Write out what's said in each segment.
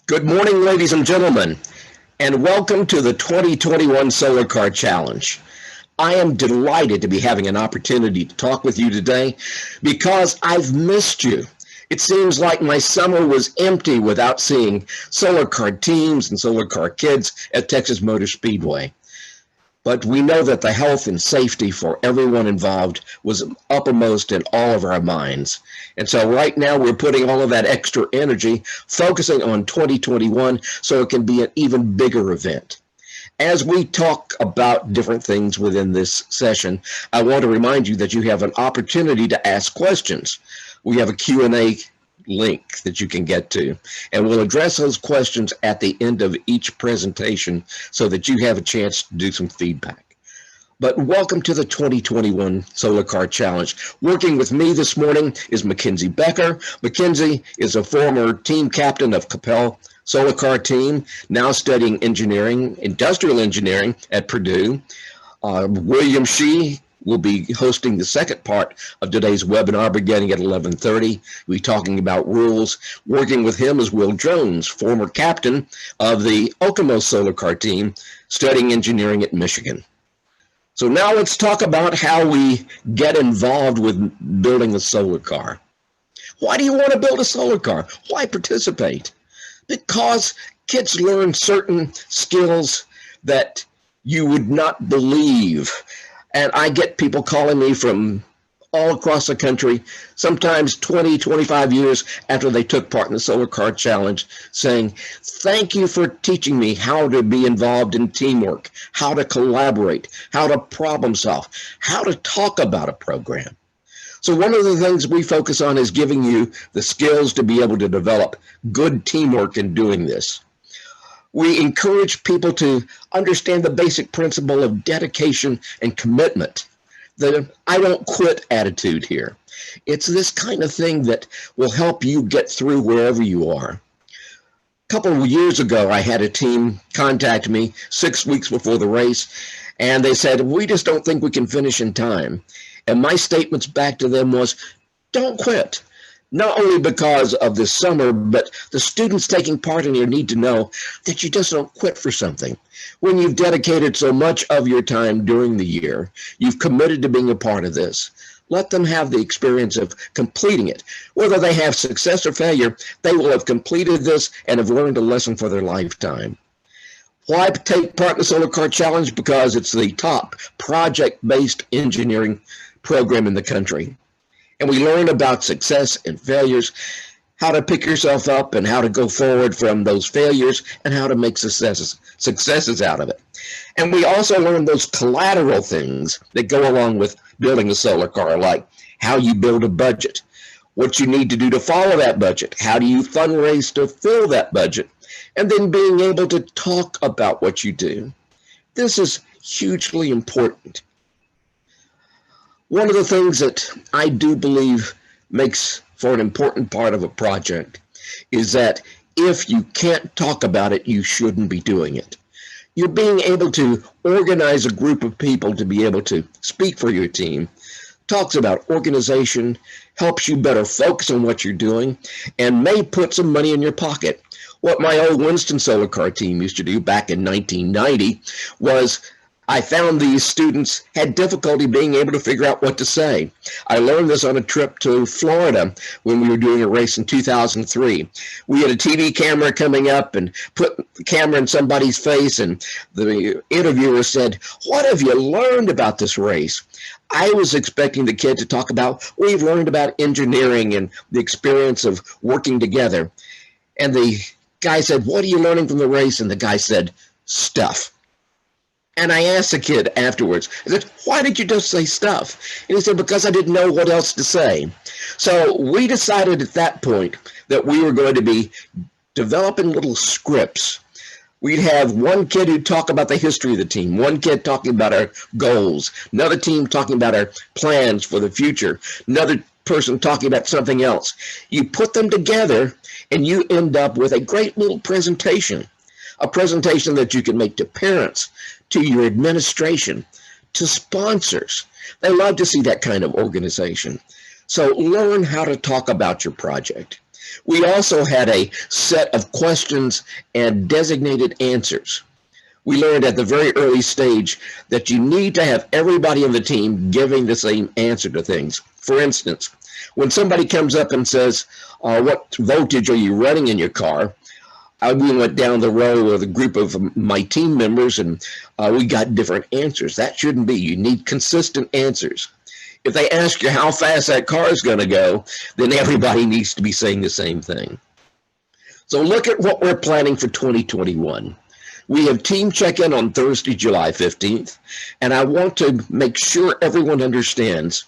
Good morning, ladies and gentlemen, and welcome to the 2021 Solar Car Challenge. I am delighted to be having an opportunity to talk with you today because I've missed you. It seems like my summer was empty without seeing solar car teams and solar car kids at Texas Motor Speedway. But we know that the health and safety for everyone involved was uppermost in all of our minds. And so right now we're putting all of that extra energy focusing on 2021 so it can be an even bigger event. As we talk about different things within this session, I want to remind you that you have an opportunity to ask questions. We have a Q&A link that you can get to, and we'll address those questions at the end of each presentation so that you have a chance to do some feedback. But welcome to the 2021 Solar Car Challenge. Working with me this morning is Mackenzie Becker. Mackenzie is a former team captain of Capel Solar Car Team, now studying industrial engineering at Purdue. William Shee will be hosting the second part of today's webinar beginning at 11:30. We'll be talking about rules. Working with him is Will Jones, former captain of the Okemos Solar Car Team, studying engineering at Michigan. So now let's talk about how we get involved with building a solar car. Why do you want to build a solar car? Why participate? Because kids learn certain skills that you would not believe. And I get people calling me from all across the country, sometimes 20, 25 years after they took part in the Solar Car Challenge, saying, thank you for teaching me how to be involved in teamwork, how to collaborate, how to problem solve, how to talk about a program. So one of the things we focus on is giving you the skills to be able to develop good teamwork in doing this. We encourage people to understand the basic principle of dedication and commitment, the I don't quit attitude here. It's this kind of thing that will help you get through wherever you are. A couple of years ago, I had a team contact me 6 weeks before the race, and they said, we just don't think we can finish in time. And my statements back to them was, don't quit. Not only because of this summer, but the students taking part in here need to know that you just don't quit for something. When you've dedicated so much of your time during the year, you've committed to being a part of this. Let them have the experience of completing it. Whether they have success or failure, they will have completed this and have learned a lesson for their lifetime. Why take part in the Solar Car Challenge? Because it's the top project-based engineering program in the country. And we learn about success and failures, how to pick yourself up and how to go forward from those failures and how to make successes out of it. And we also learn those collateral things that go along with building a solar car, like how you build a budget, what you need to do to follow that budget, how do you fundraise to fill that budget, and then being able to talk about what you do. This is hugely important. One of the things that I do believe makes for an important part of a project is that if you can't talk about it, you shouldn't be doing it. You're being able to organize a group of people to be able to speak for your team, talks about organization, helps you better focus on what you're doing, and may put some money in your pocket. What my old Winston Solar Car Team used to do back in 1990 was I found these students had difficulty being able to figure out what to say. I learned this on a trip to Florida when we were doing a race in 2003. We had a TV camera coming up and put the camera in somebody's face, and the interviewer said, what have you learned about this race? I was expecting the kid to talk about, we've learned about engineering and the experience of working together. And the guy said, what are you learning from the race? And the guy said, stuff. And I asked the kid afterwards, I said, why did you just say stuff? And he said, because I didn't know what else to say. So we decided at that point that we were going to be developing little scripts. We'd have one kid who'd talk about the history of the team, one kid talking about our goals, another team talking about our plans for the future, another person talking about something else. You put them together and you end up with a great little presentation, a presentation that you can make to parents, to your administration, to sponsors. They love to see that kind of organization. So learn how to talk about your project. We also had a set of questions and designated answers. We learned at the very early stage that you need to have everybody on the team giving the same answer to things. For instance, when somebody comes up and says, what voltage are you running in your car? We went down the row with a group of my team members, and we got different answers. That shouldn't be. You need consistent answers. If they ask you how fast that car is going to go, then everybody needs to be saying the same thing. So look at what we're planning for 2021. We have team check-in on Thursday, July 15th, and I want to make sure everyone understands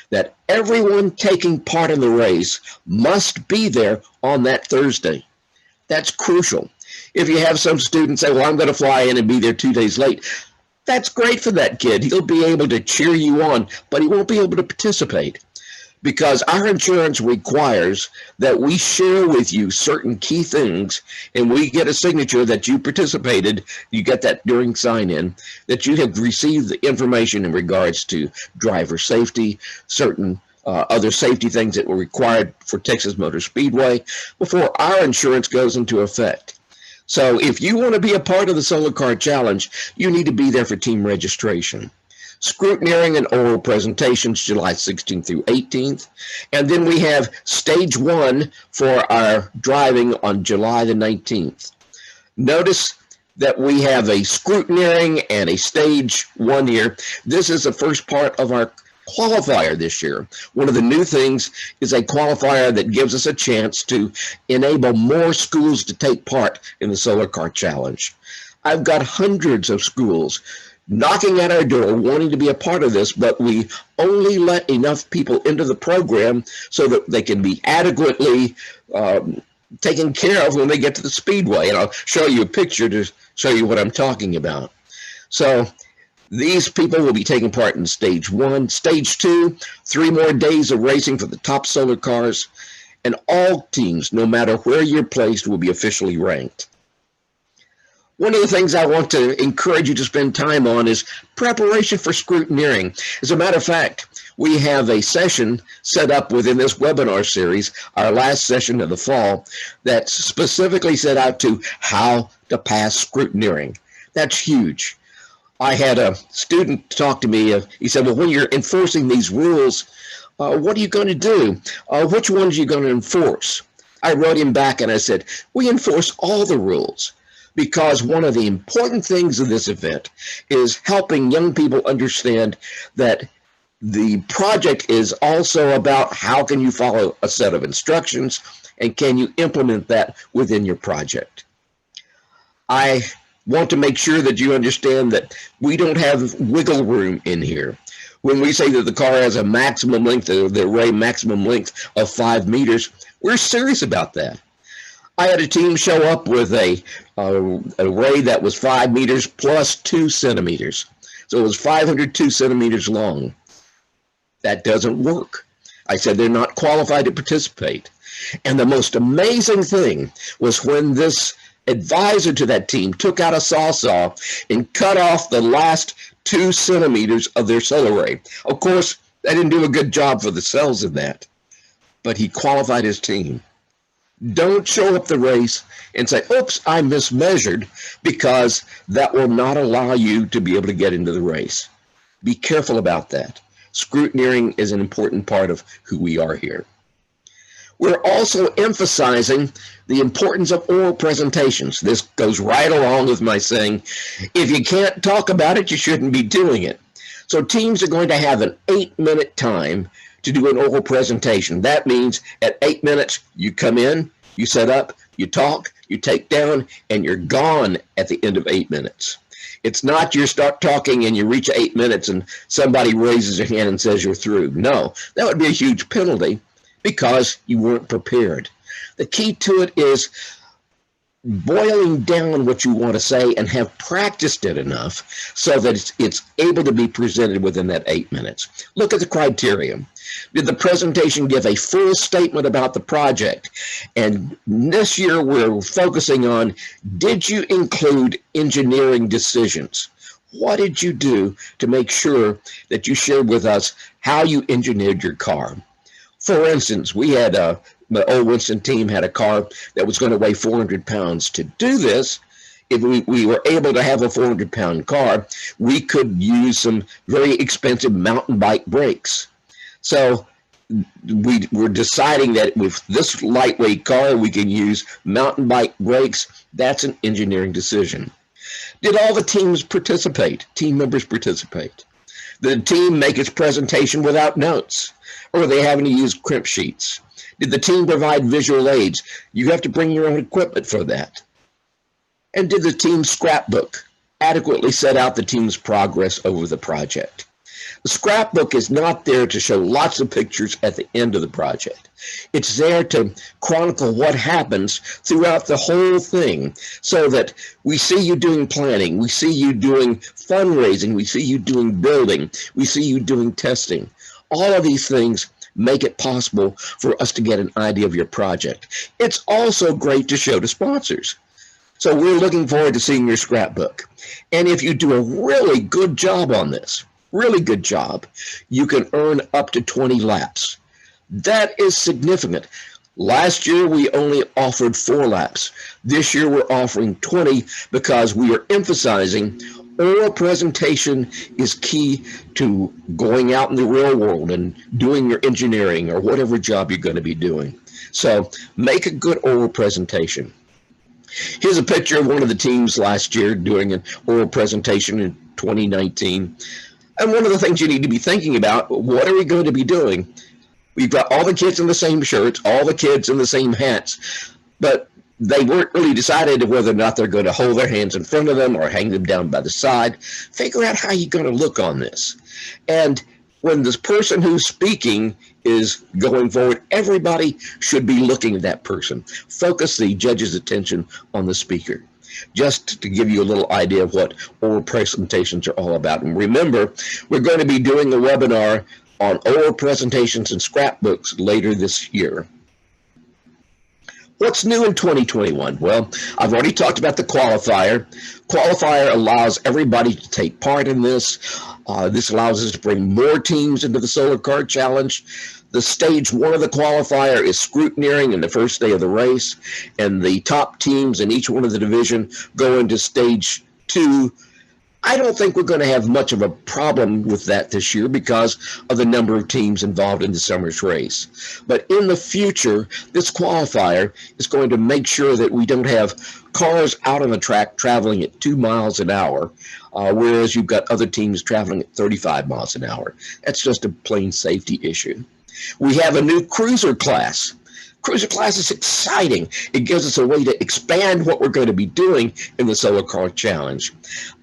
that everyone taking part in the race must be there on that Thursday. That's crucial. If you have some students say, well, I'm going to fly in and be there 2 days late, that's great for that kid. He'll be able to cheer you on, but he won't be able to participate because our insurance requires that we share with you certain key things, and we get a signature that you participated. You get that during sign-in, that you have received the information in regards to driver safety, certain other safety things that were required for Texas Motor Speedway before our insurance goes into effect. So if you want to be a part of the Solar Car Challenge, you need to be there for team registration. Scrutineering and oral presentations July 16th through 18th. And then we have stage 1 for our driving on July the 19th. Notice that we have a scrutineering and a stage 1 here. This is the first part of our qualifier this year. One of the new things is a qualifier that gives us a chance to enable more schools to take part in the Solar Car Challenge. I've got hundreds of schools knocking at our door wanting to be a part of this, but we only let enough people into the program so that they can be adequately taken care of when they get to the Speedway. And I'll show you a picture to show you what I'm talking about. So these people will be taking part in stage 1. Stage 2, 3 more days of racing for the top solar cars, and all teams, no matter where you're placed, will be officially ranked. One of the things I want to encourage you to spend time on is preparation for scrutineering. As a matter of fact, we have a session set up within this webinar series, our last session of the fall, that's specifically set out to how to pass scrutineering. That's huge. I had a student talk to me. He said, well, when you're enforcing these rules, what are you going to do? Which ones are you going to enforce? I wrote him back and I said, we enforce all the rules, because one of the important things of this event is helping young people understand that the project is also about how can you follow a set of instructions and can you implement that within your project. I want to make sure that you understand that we don't have wiggle room in here. When we say that the car has a maximum length, the array maximum length of 5 meters, we're serious about that. I had a team show up with an array that was 5 meters plus 2 centimeters. So it was 502 centimeters long. That doesn't work. I said they're not qualified to participate. And the most amazing thing was when this advisor to that team took out a sawzall and cut off the last 2 centimeters of their solar array. Of course, they didn't do a good job for the cells in that, but he qualified his team. Don't show up the race and say, oops, I mismeasured, because that will not allow you to be able to get into the race. Be careful about that. Scrutineering is an important part of who we are here. We're also emphasizing the importance of oral presentations. This goes right along with my saying, if you can't talk about it, you shouldn't be doing it. So teams are going to have an 8-minute time to do an oral presentation. That means at 8 minutes, you come in, you set up, you talk, you take down, and you're gone at the end of 8 minutes. It's not you start talking and you reach 8 minutes and somebody raises their hand and says you're through. No, that would be a huge penalty because you weren't prepared. The key to it is boiling down what you want to say and have practiced it enough so that it's able to be presented within that 8 minutes. Look at the criteria. Did the presentation give a full statement about the project? And this year we're focusing on, did you include engineering decisions? What did you do to make sure that you shared with us how you engineered your car? For instance, we had the old Winston team had a car that was going to weigh 400 pounds. To do this, if we were able to have a 400-pound car, we could use some very expensive mountain bike brakes. So we were deciding that with this lightweight car, we can use mountain bike brakes. That's an engineering decision. Did all the teams participate? Team members participate? Did the team make its presentation without notes? Or were they having to use crimp sheets? Did the team provide visual aids? You have to bring your own equipment for that. And did the team scrapbook adequately set out the team's progress over the project? The scrapbook is not there to show lots of pictures at the end of the project. It's there to chronicle what happens throughout the whole thing, so that we see you doing planning, we see you doing fundraising, we see you doing building, we see you doing testing. All of these things make it possible for us to get an idea of your project. It's also great to show to sponsors. So we're looking forward to seeing your scrapbook. And if you do a really good job on this, really good job, you can earn up to 20 laps. That is significant. Last year, we only offered 4 laps. This year, we're offering 20 because we are emphasizing oral presentation is key to going out in the real world and doing your engineering or whatever job you're going to be doing. So make a good oral presentation. Here's a picture of one of the teams last year doing an oral presentation in 2019. And one of the things you need to be thinking about, what are we going to be doing? We've got all the kids in the same shirts, all the kids in the same hats, but they weren't really decided whether or not they're going to hold their hands in front of them or hang them down by the side. Figure out how you're going to look on this. And when this person who's speaking is going forward, everybody should be looking at that person. Focus the judge's attention on the speaker, just to give you a little idea of what oral presentations are all about. And remember, we're going to be doing a webinar on oral presentations and scrapbooks later this year. What's new in 2021? Well, I've already talked about the qualifier. Qualifier allows everybody to take part in this. This allows us to bring more teams into the Solar Car Challenge. The stage 1 of the qualifier is scrutineering in the first day of the race, and the top teams in each one of the division go into stage 2. I don't think we're going to have much of a problem with that this year because of the number of teams involved in the summer's race. But in the future, this qualifier is going to make sure that we don't have cars out on the track traveling at 2 miles an hour, whereas you've got other teams traveling at 35 miles an hour. That's just a plain safety issue. We have a new cruiser class. Cruiser class is exciting. It gives us a way to expand what we're going to be doing in the Solar Car Challenge.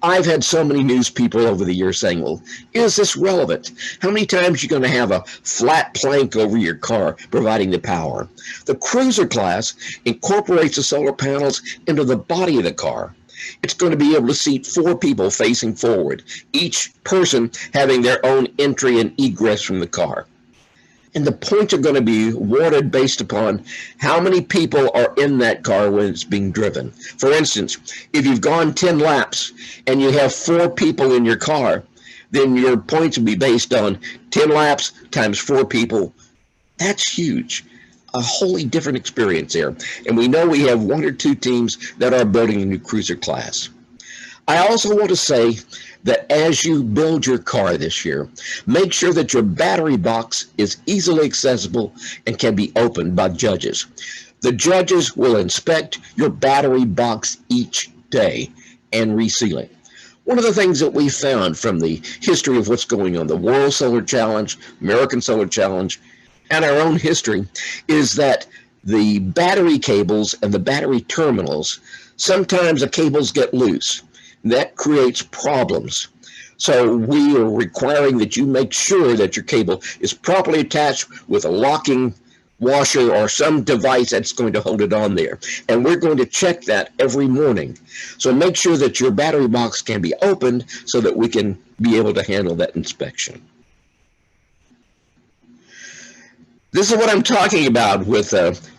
I've had so many news people over the years saying, well, is this relevant? How many times are you going to have a flat plank over your car providing the power? The cruiser class incorporates the solar panels into the body of the car. It's going to be able to seat 4 people facing forward, each person having their own entry and egress from the car. And the points are going to be awarded based upon how many people are in that car when it's being driven. For instance, if you've gone 10 laps and you have 4 people in your car, then your points will be based on 10 laps times 4 people. That's huge. A wholly different experience there. And we know we have 1 or 2 teams that are building a new cruiser class. I also want to say that as you build your car this year, make sure that your battery box is easily accessible and can be opened by judges. The judges will inspect your battery box each day and reseal it. One of the things that we found from the history of what's going on, the World Solar Challenge, American Solar Challenge, and our own history, is that the battery cables and the battery terminals, sometimes the cables get loose. That creates problems. So we are requiring that you make sure that your cable is properly attached with a locking washer or some device that's going to hold it on there. And we're going to check that every morning. So make sure that your battery box can be opened so that we can be able to handle that inspection. This is what I'm talking about with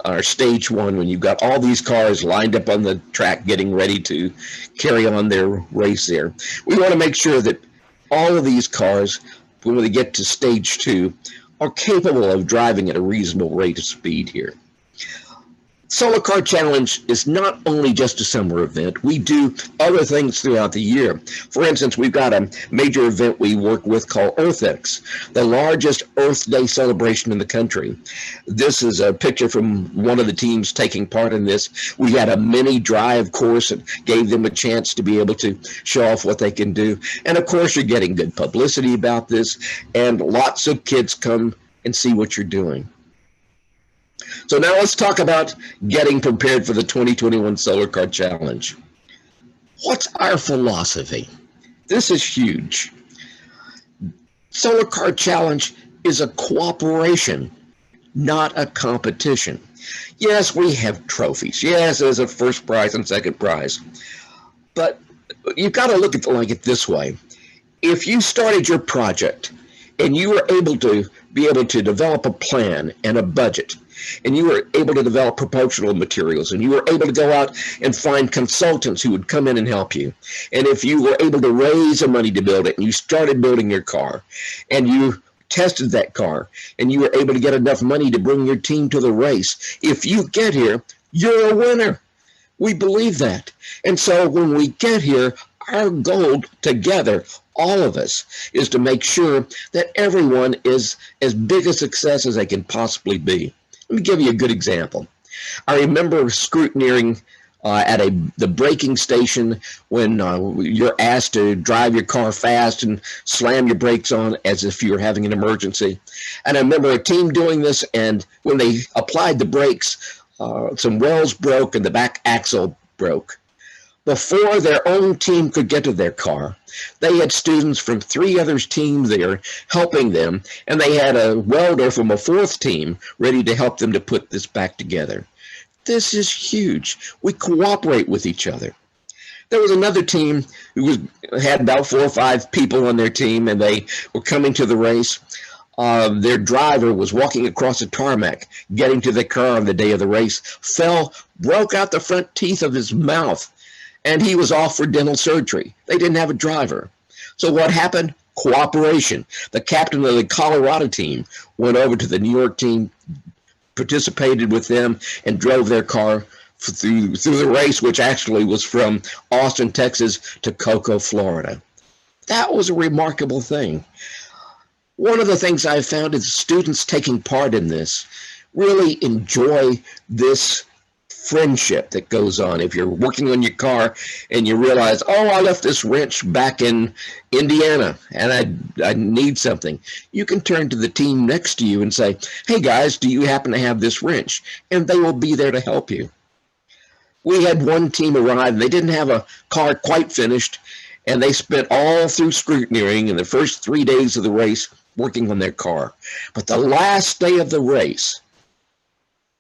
our stage 1, when you've got all these cars lined up on the track getting ready to carry on their race there. We want to make sure that all of these cars, when they get to stage 2, are capable of driving at a reasonable rate of speed here. Solar Car Challenge is not only just a summer event. We do other things throughout the year. For instance, we've got a major event we work with called EarthX, the largest Earth Day celebration in the country. This is a picture from one of the teams taking part in this. We had a mini drive course that gave them a chance to be able to show off what they can do. And of course, you're getting good publicity about this, and lots of kids come and see what you're doing. So now let's talk about getting prepared for the 2021 Solar Car Challenge. What's our philosophy? This is huge. Solar Car Challenge is a cooperation, not a competition. Yes, we have trophies. Yes, there's a first prize and second prize. But you've got to look at it this way. If you started your project and you were able to develop a plan and a budget, and you were able to develop promotional materials, and you were able to go out and find consultants who would come in and help you, and if you were able to raise the money to build it, and you started building your car, and you tested that car, and you were able to get enough money to bring your team to the race, if you get here, you're a winner. We believe that. And so when we get here, our goal together, all of us, is to make sure that everyone is as big a success as they can possibly be. Let me give you a good example. I remember scrutineering at the braking station when you're asked to drive your car fast and slam your brakes on as if you were having an emergency. And I remember a team doing this, and when they applied the brakes, some wells broke and the back axle broke. Before their own team could get to their car, they had students from 3 other teams there helping them, and they had a welder from a 4th team ready to help them to put this back together. This is huge. We cooperate with each other. There was another team who had about 4 or 5 people on their team, and they were coming to the race. Their driver was walking across the tarmac, getting to the car on the day of the race, fell, broke out the front teeth of his mouth, and he was off for dental surgery. They didn't have a driver. So what happened? Cooperation. The captain of the Colorado team went over to the New York team, participated with them, and drove their car through the race, which actually was from Austin, Texas to Cocoa, Florida. That was a remarkable thing. One of the things I've found is students taking part in this really enjoy this friendship that goes on. If you're working on your car and you realize, oh, I left this wrench back in Indiana and I need something, you can turn to the team next to you and say, hey guys, do you happen to have this wrench? And they will be there to help you. We had one team arrive, and they didn't have a car quite finished, and they spent all through scrutineering in the first 3 days of the race working on their car. But the last day of the race,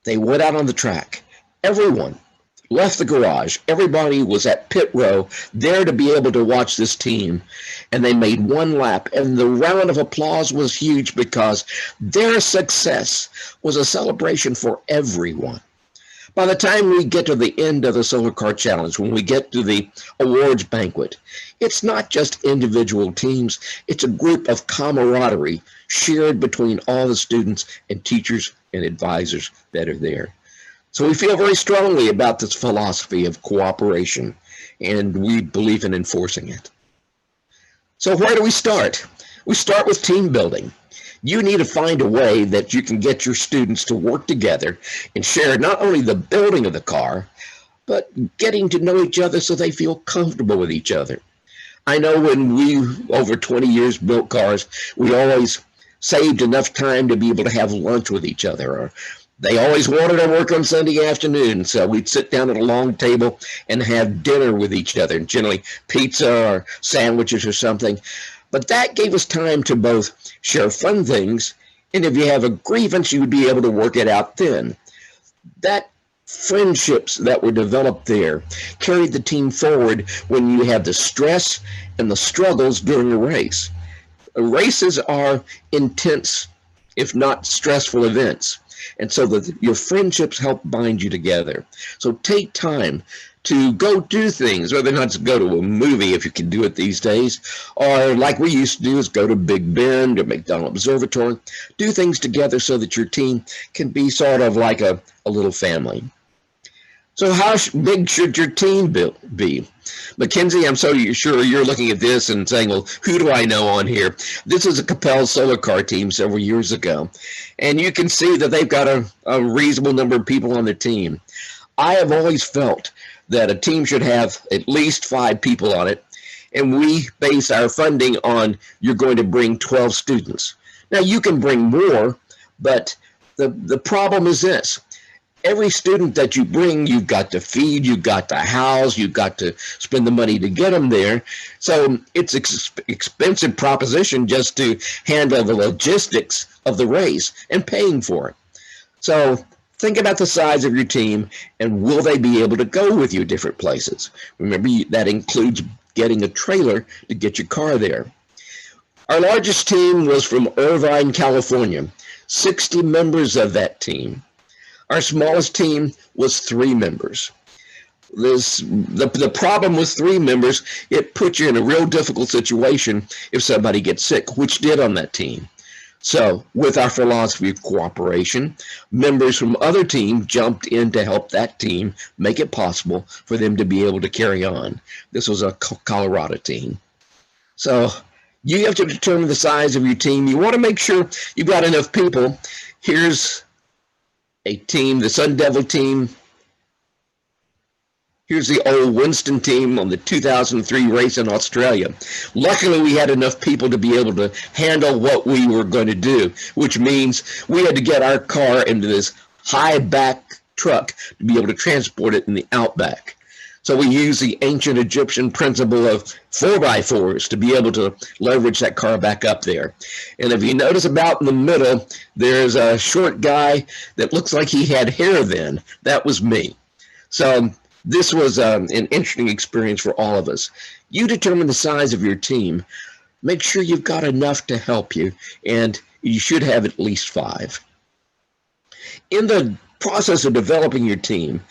they went out on the track. Everyone left the garage. Everybody was at pit row there to be able to watch this team. And they made one lap. And the round of applause was huge because their success was a celebration for everyone. By the time we get to the end of the Solar Car Challenge, when we get to the awards banquet, it's not just individual teams. It's a group of camaraderie shared between all the students and teachers and advisors that are there. So we feel very strongly about this philosophy of cooperation, and we believe in enforcing it. So where do we start? We start with team building. You need to find a way that you can get your students to work together and share not only the building of the car, but getting to know each other so they feel comfortable with each other. I know when we, over 20 years, built cars, we always saved enough time to be able to have lunch with each other, or they always wanted to work on Sunday afternoon, so we'd sit down at a long table and have dinner with each other, generally pizza or sandwiches or something. But that gave us time to both share fun things, and if you have a grievance, you would be able to work it out then. That friendships that were developed there carried the team forward when you have the stress and the struggles during a race. Races are intense, if not stressful events. And so your friendships help bind you together. So take time to go do things, whether or not to go to a movie if you can do it these days, or like we used to do is go to Big Bend or McDonald Observatory. Do things together so that your team can be sort of like a little family. So how big should your team be? Mackenzie, I'm so sure you're looking at this and saying, well, who do I know on here? This is a Capel Solar Car team several years ago. And you can see that they've got a reasonable number of people on the team. I have always felt that a team should have at least 5 people on it. And we base our funding on you're going to bring 12 students. Now, you can bring more, but the problem is this. Every student that you bring, you've got to feed, you've got to house, you've got to spend the money to get them there. So it's an expensive proposition just to handle the logistics of the race and paying for it. So think about the size of your team and will they be able to go with you different places? Remember, that includes getting a trailer to get your car there. Our largest team was from Irvine, California, 60 members of that team. Our smallest team was 3 members. The problem with 3 members, it puts you in a real difficult situation if somebody gets sick, which did on that team. So with our philosophy of cooperation, members from other teams jumped in to help that team make it possible for them to be able to carry on. This was a Colorado team. So you have to determine the size of your team. You want to make sure you've got enough people. Here's a team, the Sun Devil team. Here's the old Winston team on the 2003 race in Australia. Luckily, we had enough people to be able to handle what we were going to do, which means we had to get our car into this high back truck to be able to transport it in the outback. So we use the ancient Egyptian principle of 4x4s to be able to leverage that car back up there. And if you notice about in the middle, there's a short guy that looks like he had hair then. That was me. So this was an interesting experience for all of us. You determine the size of your team. Make sure you've got enough to help you, and you should have at least 5. In the process of developing your team,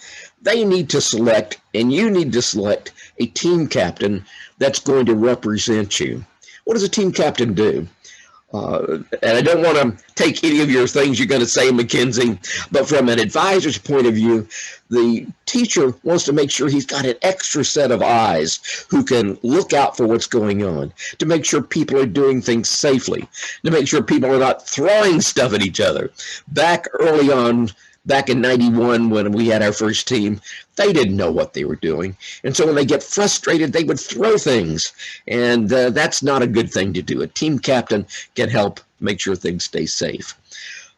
they need to select, and you need to select, a team captain that's going to represent you. What does a team captain do? And I don't want to take any of your things you're going to say, Mackenzie, but from an advisor's point of view, the teacher wants to make sure he's got an extra set of eyes who can look out for what's going on, to make sure people are doing things safely, to make sure people are not throwing stuff at each other. Back early on, back in 91, when we had our first team, they didn't know what they were doing. And so when they get frustrated, they would throw things. And that's not a good thing to do. A team captain can help make sure things stay safe.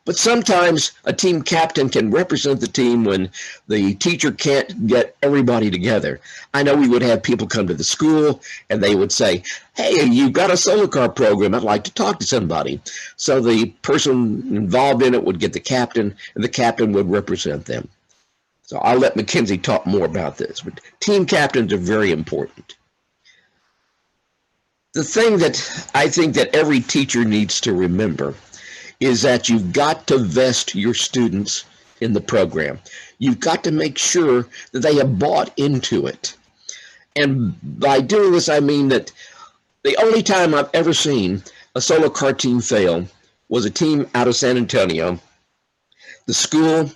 But sometimes a team captain can represent the team when the teacher can't get everybody together. I know we would have people come to the school and they would say, hey, you've got a solar car program. I'd like to talk to somebody. So the person involved in it would get the captain and the captain would represent them. So I'll let Mackenzie talk more about this, but team captains are very important. The thing that I think that every teacher needs to remember is that you've got to vest your students in the program. You've got to make sure that they have bought into it. And by doing this, I mean that the only time I've ever seen a solar car team fail was a team out of San Antonio. The school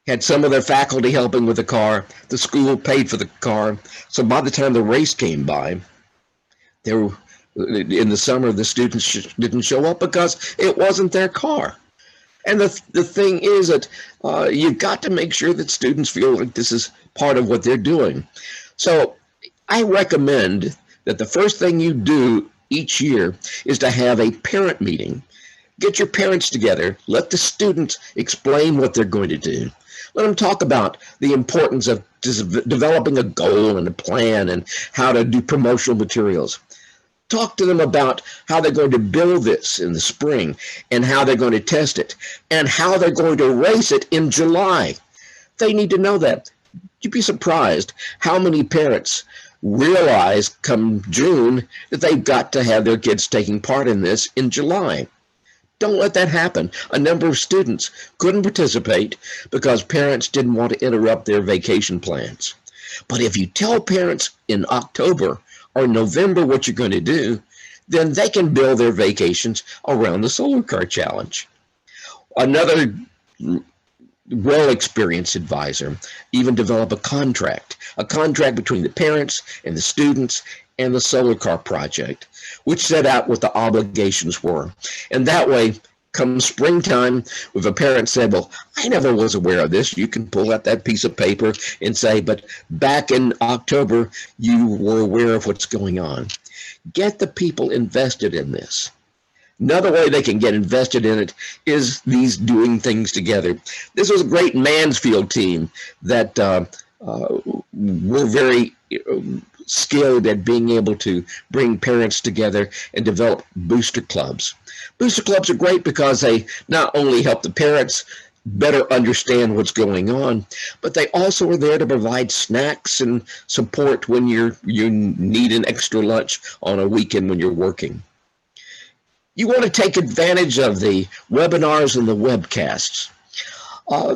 had some of their faculty helping with the car. The school paid for the car. So by the time the race came by, there were, in the summer, the students didn't show up because it wasn't their car. And the thing is that you've got to make sure that students feel like this is part of what they're doing. So I recommend that the first thing you do each year is to have a parent meeting. Get your parents together. Let the students explain what they're going to do. Let them talk about the importance of developing a goal and a plan and how to do promotional materials. Talk to them about how they're going to build this in the spring and how they're going to test it and how they're going to race it in July. They need to know that. You'd be surprised how many parents realize come June that they've got to have their kids taking part in this in July. Don't let that happen. A number of students couldn't participate because parents didn't want to interrupt their vacation plans. But if you tell parents in October or November what you're going to do, then they can build their vacations around the Solar Car Challenge. Another well-experienced advisor, even develop a contract between the parents and the students and the solar car project, which set out what the obligations were. And that way, come springtime, if a parent said, well, I never was aware of this, you can pull out that piece of paper and say, but back in October, you were aware of what's going on. Get the people invested in this. Another way they can get invested in it is these doing things together. This was a great Mansfield team that were very skilled at being able to bring parents together and develop booster clubs. Booster clubs are great because they not only help the parents better understand what's going on, but they also are there to provide snacks and support when you need an extra lunch on a weekend when you're working. You want to take advantage of the webinars and the webcasts.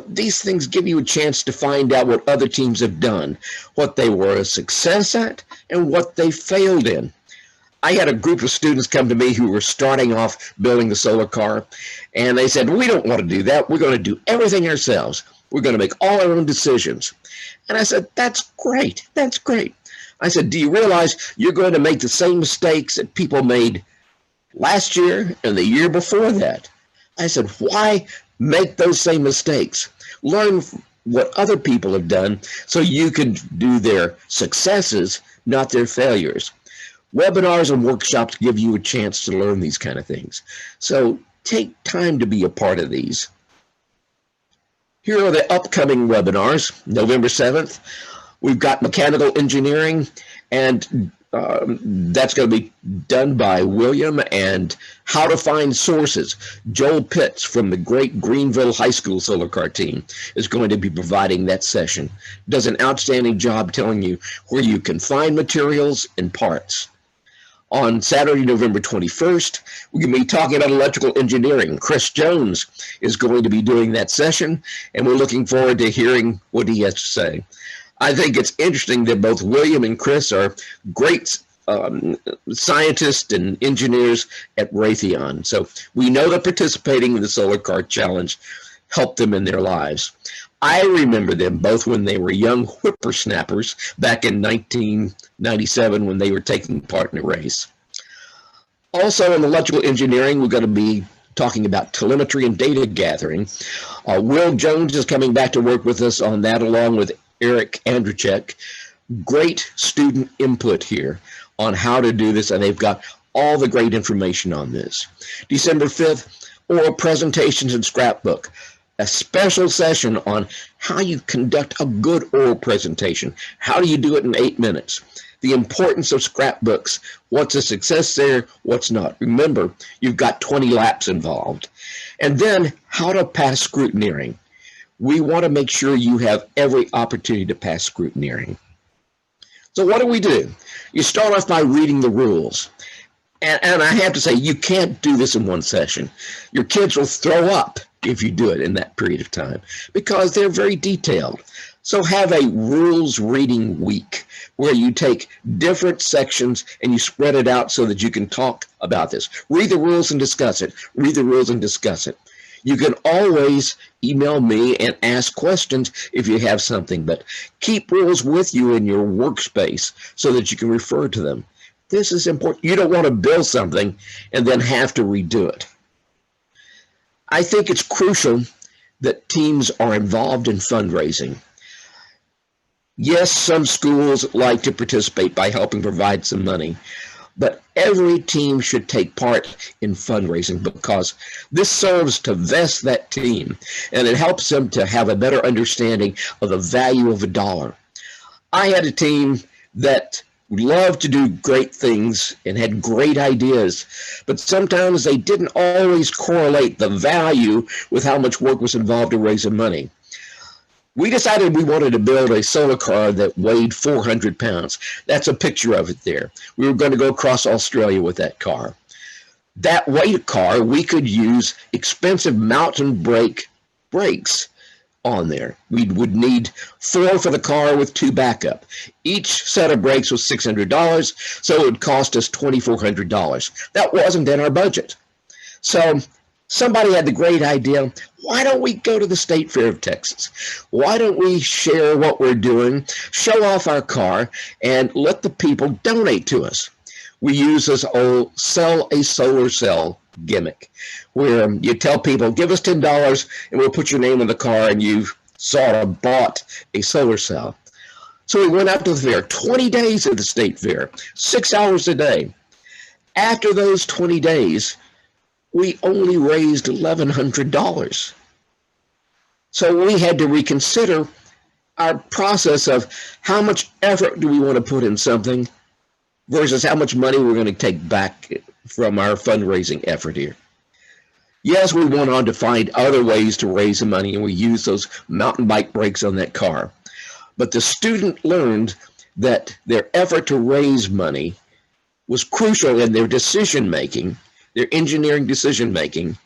These things give you a chance to find out what other teams have done, what they were a success at, and what they failed in. I had a group of students come to me who were starting off building the solar car, and they said, we don't want to do that. We're going to do everything ourselves. We're going to make all our own decisions. And I said, that's great. That's great. I said, do you realize you're going to make the same mistakes that people made last year and the year before that? I said, why make those same mistakes? Learn what other people have done so you can do their successes, not their failures. Webinars and workshops give you a chance to learn these kind of things. So take time to be a part of these. Here are the upcoming webinars. November 7th, we've got mechanical engineering, and that's going to be done by William, and how to find sources. Joel Pitts from the great Greenville High School solar car team is going to be providing that session. Does an outstanding job telling you where you can find materials and parts. On Saturday, November 21st, we're going to be talking about electrical engineering. Chris Jones is going to be doing that session, and we're looking forward to hearing what he has to say. I think it's interesting that both William and Chris are great scientists and engineers at Raytheon. So we know that participating in the Solar Car Challenge helped them in their lives. I remember them both when they were young whippersnappers back in 1997 when they were taking part in a race. Also in electrical engineering, we're going to be talking about telemetry and data gathering. Will Jones is coming back to work with us on that, along with Eric Andrzejczyk. Great student input here on how to do this, and they've got all the great information on this. December 5th, oral presentations and scrapbook. A special session on how you conduct a good oral presentation. How do you do it in 8 minutes? The importance of scrapbooks. What's a success there? What's not? Remember, you've got 20 laps involved. And then how to pass scrutineering. We want to make sure you have every opportunity to pass scrutineering. So what do? You start off by reading the rules. And I have to say, you can't do this in one session. Your kids will throw up if you do it in that period of time, because they're very detailed. So have a rules reading week where you take different sections and you spread it out so that you can talk about this. Read the rules and discuss it. Read the rules and discuss it. You can always email me and ask questions if you have something, but keep rules with you in your workspace so that you can refer to them. This is important. You don't want to build something and then have to redo it. I think it's crucial that teams are involved in fundraising. Yes, some schools like to participate by helping provide some money, but every team should take part in fundraising, because this serves to vest that team, and it helps them to have a better understanding of the value of a dollar. I had a team that loved to do great things and had great ideas, but sometimes they didn't always correlate the value with how much work was involved in raising money. We decided we wanted to build a solar car that weighed 400 pounds. That's a picture of it there. We were going to go across Australia with that car. That weight car, we could use expensive mountain brakes on there. We would need 4 for the car with 2 backup. Each set of brakes was $600, so it would cost us $2,400. That wasn't in our budget. So somebody had the great idea, Why don't we go to the State Fair of Texas? Why don't we share what we're doing, show off our car, and let the people donate to us? We use this old sell a solar cell gimmick, where you tell people, give us $10 and we'll put your name on the car, and you've sort of bought a solar cell. So we went out to the fair, 20 days at the State Fair, 6 hours a day. After those 20 days, we only raised $1,100. So we had to reconsider our process of how much effort do we want to put in something versus how much money we're going to take back from our fundraising effort here. Yes, we went on to find other ways to raise the money, and we used those mountain bike brakes on that car. But the student learned that their effort to raise money was crucial in their decision-making, their engineering decision-making,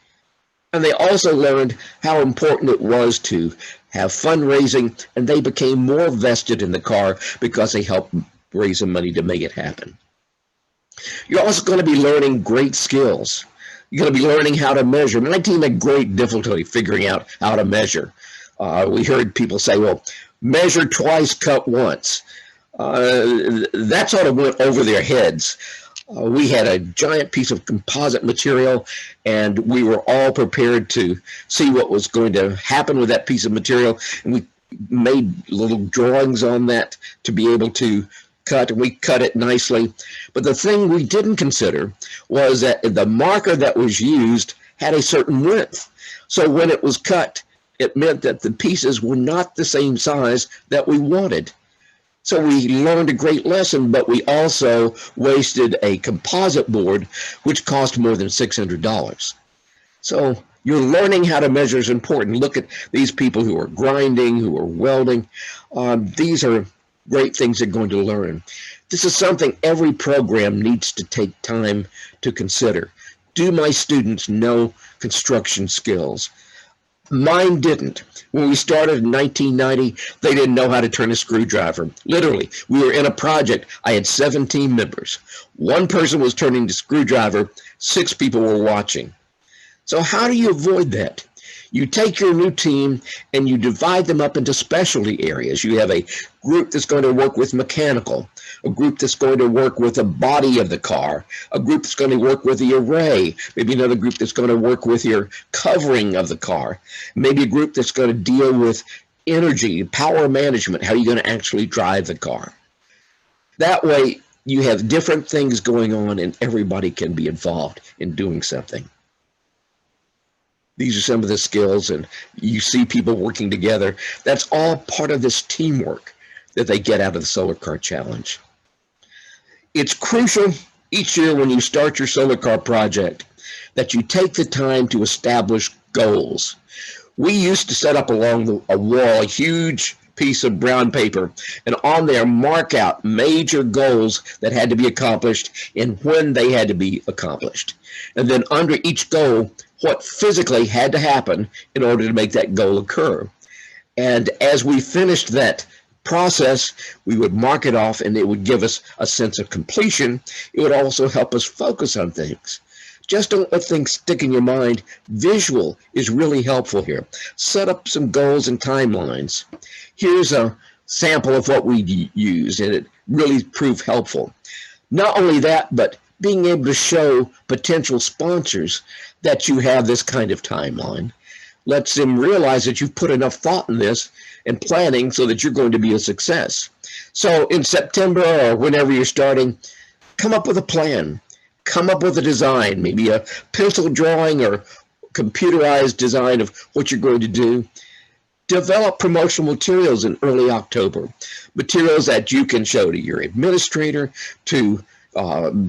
and they also learned how important it was to have fundraising, and they became more vested in the car because they helped raise the money to make it happen. You're also going to be learning great skills. You're going to be learning how to measure. My team had great difficulty figuring out how to measure. We heard people say, well, measure twice, cut once. That sort of went over their heads. We had a giant piece of composite material, and we were all prepared to see what was going to happen with that piece of material. And we made little drawings on that to be able to cut, and we cut it nicely. But the thing we didn't consider was that the marker that was used had a certain width. So when it was cut, it meant that the pieces were not the same size that we wanted. So we learned a great lesson, but we also wasted a composite board, which cost more than $600. So you're learning how to measure is important. Look at these people who are grinding, who are welding. These are great things they're going to learn. This is something every program needs to take time to consider. Do my students know construction skills? Mine didn't. When we started in 1990, they didn't know how to turn a screwdriver. Literally, we were in a project. I had 17 members. One person was turning the screwdriver. 6 people were watching. So how do you avoid that? You take your new team and you divide them up into specialty areas. You have a group that's going to work with mechanical, a group that's going to work with the body of the car, a group that's going to work with the array, maybe another group that's going to work with your covering of the car, maybe a group that's going to deal with energy, power management, how you're going to actually drive the car. That way, you have different things going on and everybody can be involved in doing something. These are some of the skills, and you see people working together. That's all part of this teamwork that they get out of the Solar Car Challenge. It's crucial each year when you start your solar car project that you take the time to establish goals. We used to set up along a wall a huge piece of brown paper, and on there mark out major goals that had to be accomplished and when they had to be accomplished. And then under each goal, what physically had to happen in order to make that goal occur. And as we finished that process, we would mark it off, and it would give us a sense of completion. It would also help us focus on things. Just don't let things stick in your mind. Visual is really helpful here. Set up some goals and timelines. Here's a sample of what we used, and it really proved helpful. Not only that, but being able to show potential sponsors that you have this kind of timeline lets them realize that you've put enough thought in this and planning so that you're going to be a success. So in September or whenever you're starting, come up with a plan. Come up with a design, maybe a pencil drawing or computerized design of what you're going to do. Develop promotional materials in early October, materials that you can show to your administrator, to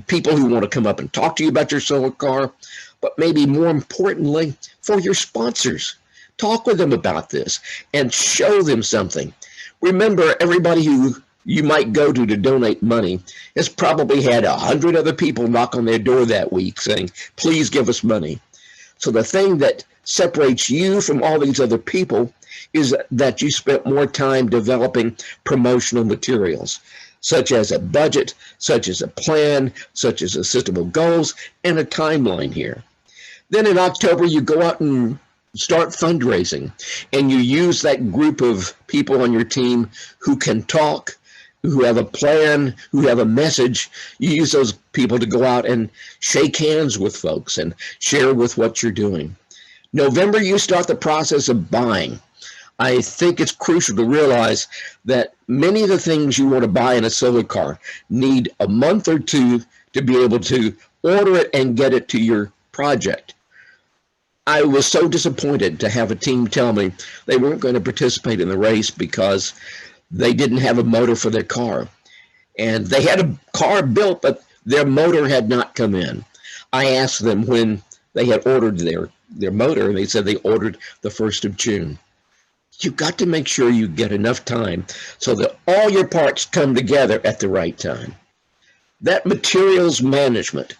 people who want to come up and talk to you about your solar car, but maybe more importantly, for your sponsors. Talk with them about this and show them something. Remember, everybody who you might go to donate money has probably had 100 other people knock on their door that week saying, please give us money. So the thing that separates you from all these other people is that you spent more time developing promotional materials, such as a budget, such as a plan, such as a system of goals, and a timeline here. Then in October, you go out and start fundraising, and you use that group of people on your team who can talk, who have a plan, who have a message. You use those people to go out and shake hands with folks and share with what you're doing. November, you start the process of buying. I think it's crucial to realize that many of the things you want to buy in a solar car need a month or two to be able to order it and get it to your project. I was so disappointed to have a team tell me they weren't going to participate in the race because they didn't have a motor for their car. And they had a car built, but their motor had not come in. I asked them when they had ordered their motor, and they said they ordered the 1st of June. You've got to make sure you get enough time so that all your parts come together at the right time. That materials management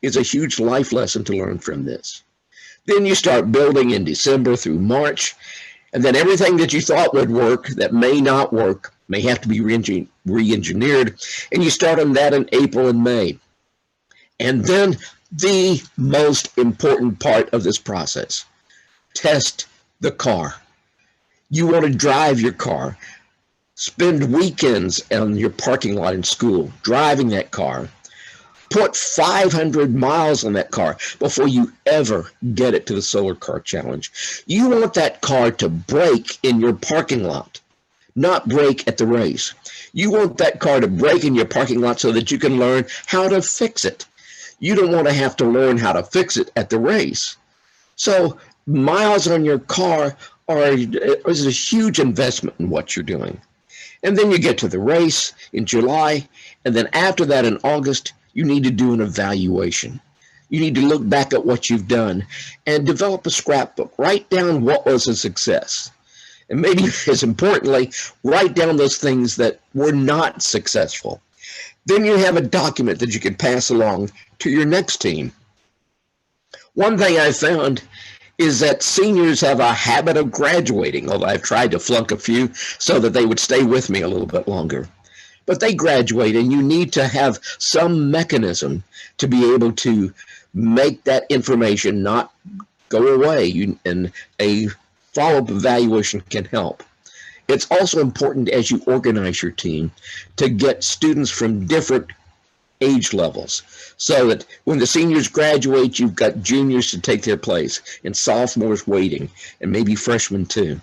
is a huge life lesson to learn from this. Then you start building in December through March, and then everything that you thought would work that may not work may have to be re-engineered, and you start on that in April and May. And then the most important part of this process, test the car. You want to drive your car, spend weekends on your parking lot in school, driving that car. Put 500 miles on that car before you ever get it to the Solar Car Challenge. You want that car to break in your parking lot, not break at the race. You want that car to break in your parking lot so that you can learn how to fix it. You don't want to have to learn how to fix it at the race. So miles on your car is a huge investment in what you're doing. And then you get to the race in July, and then after that in August, you need to do an evaluation. You need to look back at what you've done and develop a scrapbook. Write down what was a success. And maybe as importantly, write down those things that were not successful. Then you have a document that you can pass along to your next team. One thing I found is that seniors have a habit of graduating, although I've tried to flunk a few so that they would stay with me a little bit longer. But they graduate, and you need to have some mechanism to be able to make that information not go away, and a follow-up evaluation can help. It's also important as you organize your team to get students from different age levels so that when the seniors graduate, you've got juniors to take their place and sophomores waiting, and maybe freshmen too.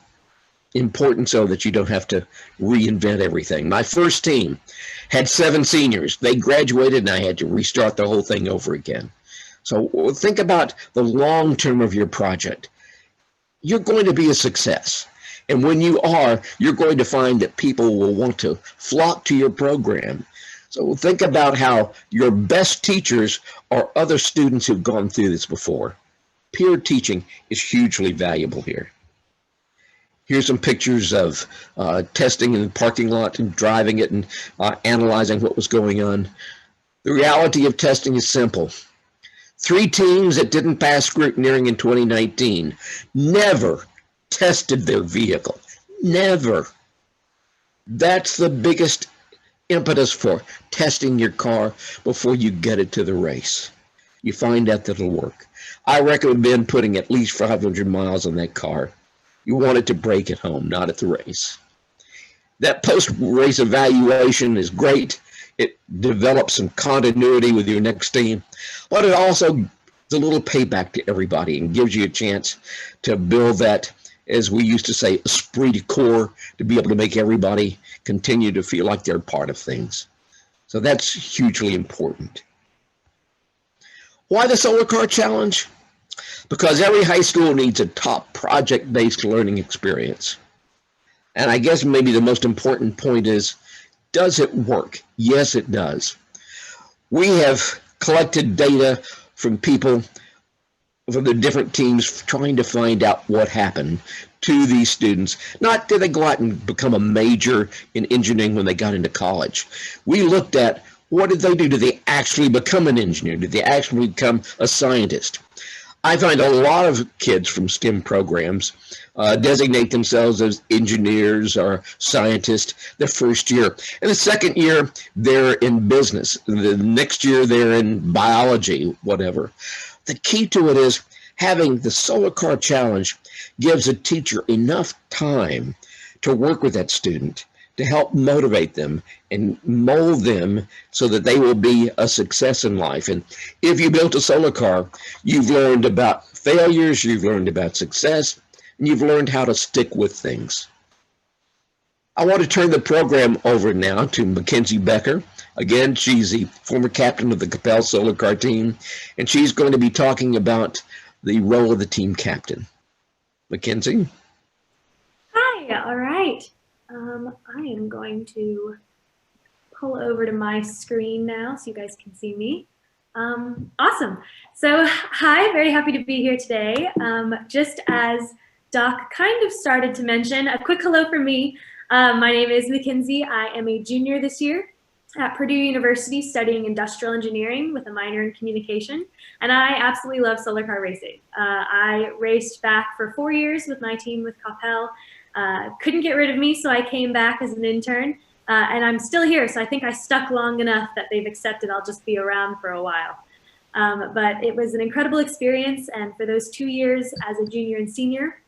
Important so that you don't have to reinvent everything. My first team had 7 seniors. They graduated, and I had to restart the whole thing over again. So think about the long term of your project. You're going to be a success. And when you are, you're going to find that people will want to flock to your program. So think about how your best teachers are other students who've gone through this before. Peer teaching is hugely valuable here. Here's some pictures of testing in the parking lot and driving it and analyzing what was going on. The reality of testing is simple. 3 teams that didn't pass scrutineering in 2019 never tested their vehicle. Never. That's the biggest impetus for testing your car before you get it to the race. You find out that it'll work. I recommend putting at least 500 miles on that car. You want it to break at home, not at the race. That post-race evaluation is great. It develops some continuity with your next team, but it also is a little payback to everybody and gives you a chance to build that, as we used to say, esprit de corps, to be able to make everybody continue to feel like they're part of things. So that's hugely important. Why the Solar Car Challenge? Because every high school needs a top project-based learning experience. And I guess maybe the most important point is, does it work? Yes, it does. We have collected data from people from the different teams trying to find out what happened to these students. Not did they go out and become a major in engineering when they got into college. We looked at what did they do? Did they actually become an engineer? Did they actually become a scientist? I find a lot of kids from STEM programs designate themselves as engineers or scientists the first year. And the second year, they're in business. The next year, they're in biology, whatever. The key to it is Having the Solar Car Challenge gives a teacher enough time to work with that student, to help motivate them and mold them so that they will be a success in life. And if you built a solar car, you've learned about failures, you've learned about success, and you've learned how to stick with things. I want to turn the program over now to Mackenzie Becker. Again, she's the former captain of the Capel Solar Car team, and she's going to be talking about the role of the team captain. Mackenzie? Hi, all right. I am going to pull over to my screen now so you guys can see me. Awesome. So, hi, very happy to be here today. Just as Doc kind of started to mention, a quick hello from me. My name is Mackenzie. I am a junior this year at Purdue University studying industrial engineering with a minor in communication, and I absolutely love solar car racing. I raced back for 4 years with my team with Capel. Couldn't get rid of me, so I came back as an intern, and I'm still here, so I think I stuck long enough that they've accepted I'll just be around for a while. But it was an incredible experience, and for those 2 years as a junior and senior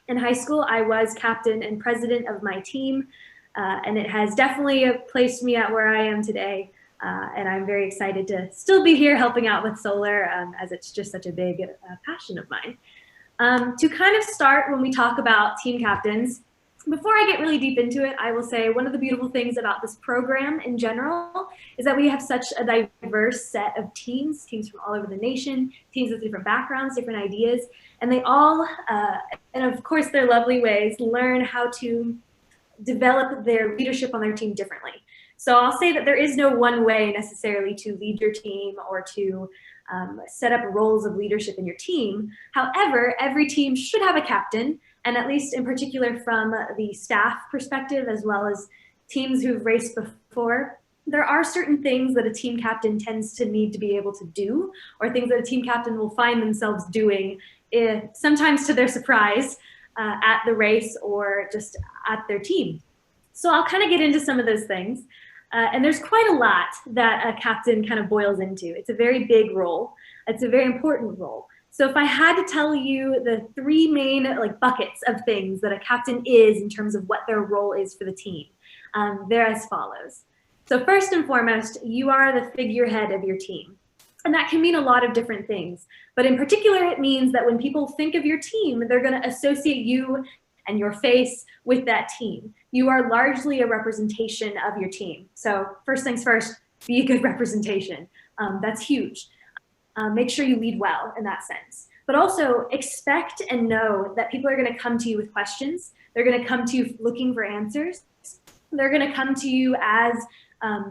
in high school, I was captain and president of my team, and it has definitely placed me at where I am today, and I'm very excited to still be here helping out with solar, as it's just such a big passion of mine. To kind of start when we talk about team captains, before I get really deep into it, I will say one of the beautiful things about this program in general is that we have such a diverse set of teams from all over the nation, teams with different backgrounds, different ideas, and they all, and of course their lovely ways, learn how to develop their leadership on their team differently. So I'll say that there is no one way necessarily to lead your team or to set up roles of leadership in your team. However, every team should have a captain, and at least in particular from the staff perspective, as well as teams who've raced before, there are certain things that a team captain tends to need to be able to do, or things that a team captain will find themselves doing, sometimes to their surprise, at the race or just at their team. So I'll kind of get into some of those things. And there's quite a lot that a captain kind of boils into. It's a very big role. It's a very important role. So if I had to tell you the 3 main buckets of things that a captain is in terms of what their role is for the team, they're as follows. So first and foremost, you are the figurehead of your team. And that can mean a lot of different things. But in particular, it means that when people think of your team, they're going to associate you and your face with that team. You are largely a representation of your team. So first things first, be a good representation. That's huge. Make sure you lead well in that sense. But also expect and know that people are going to come to you with questions. They're going to come to you looking for answers. They're going to come to you as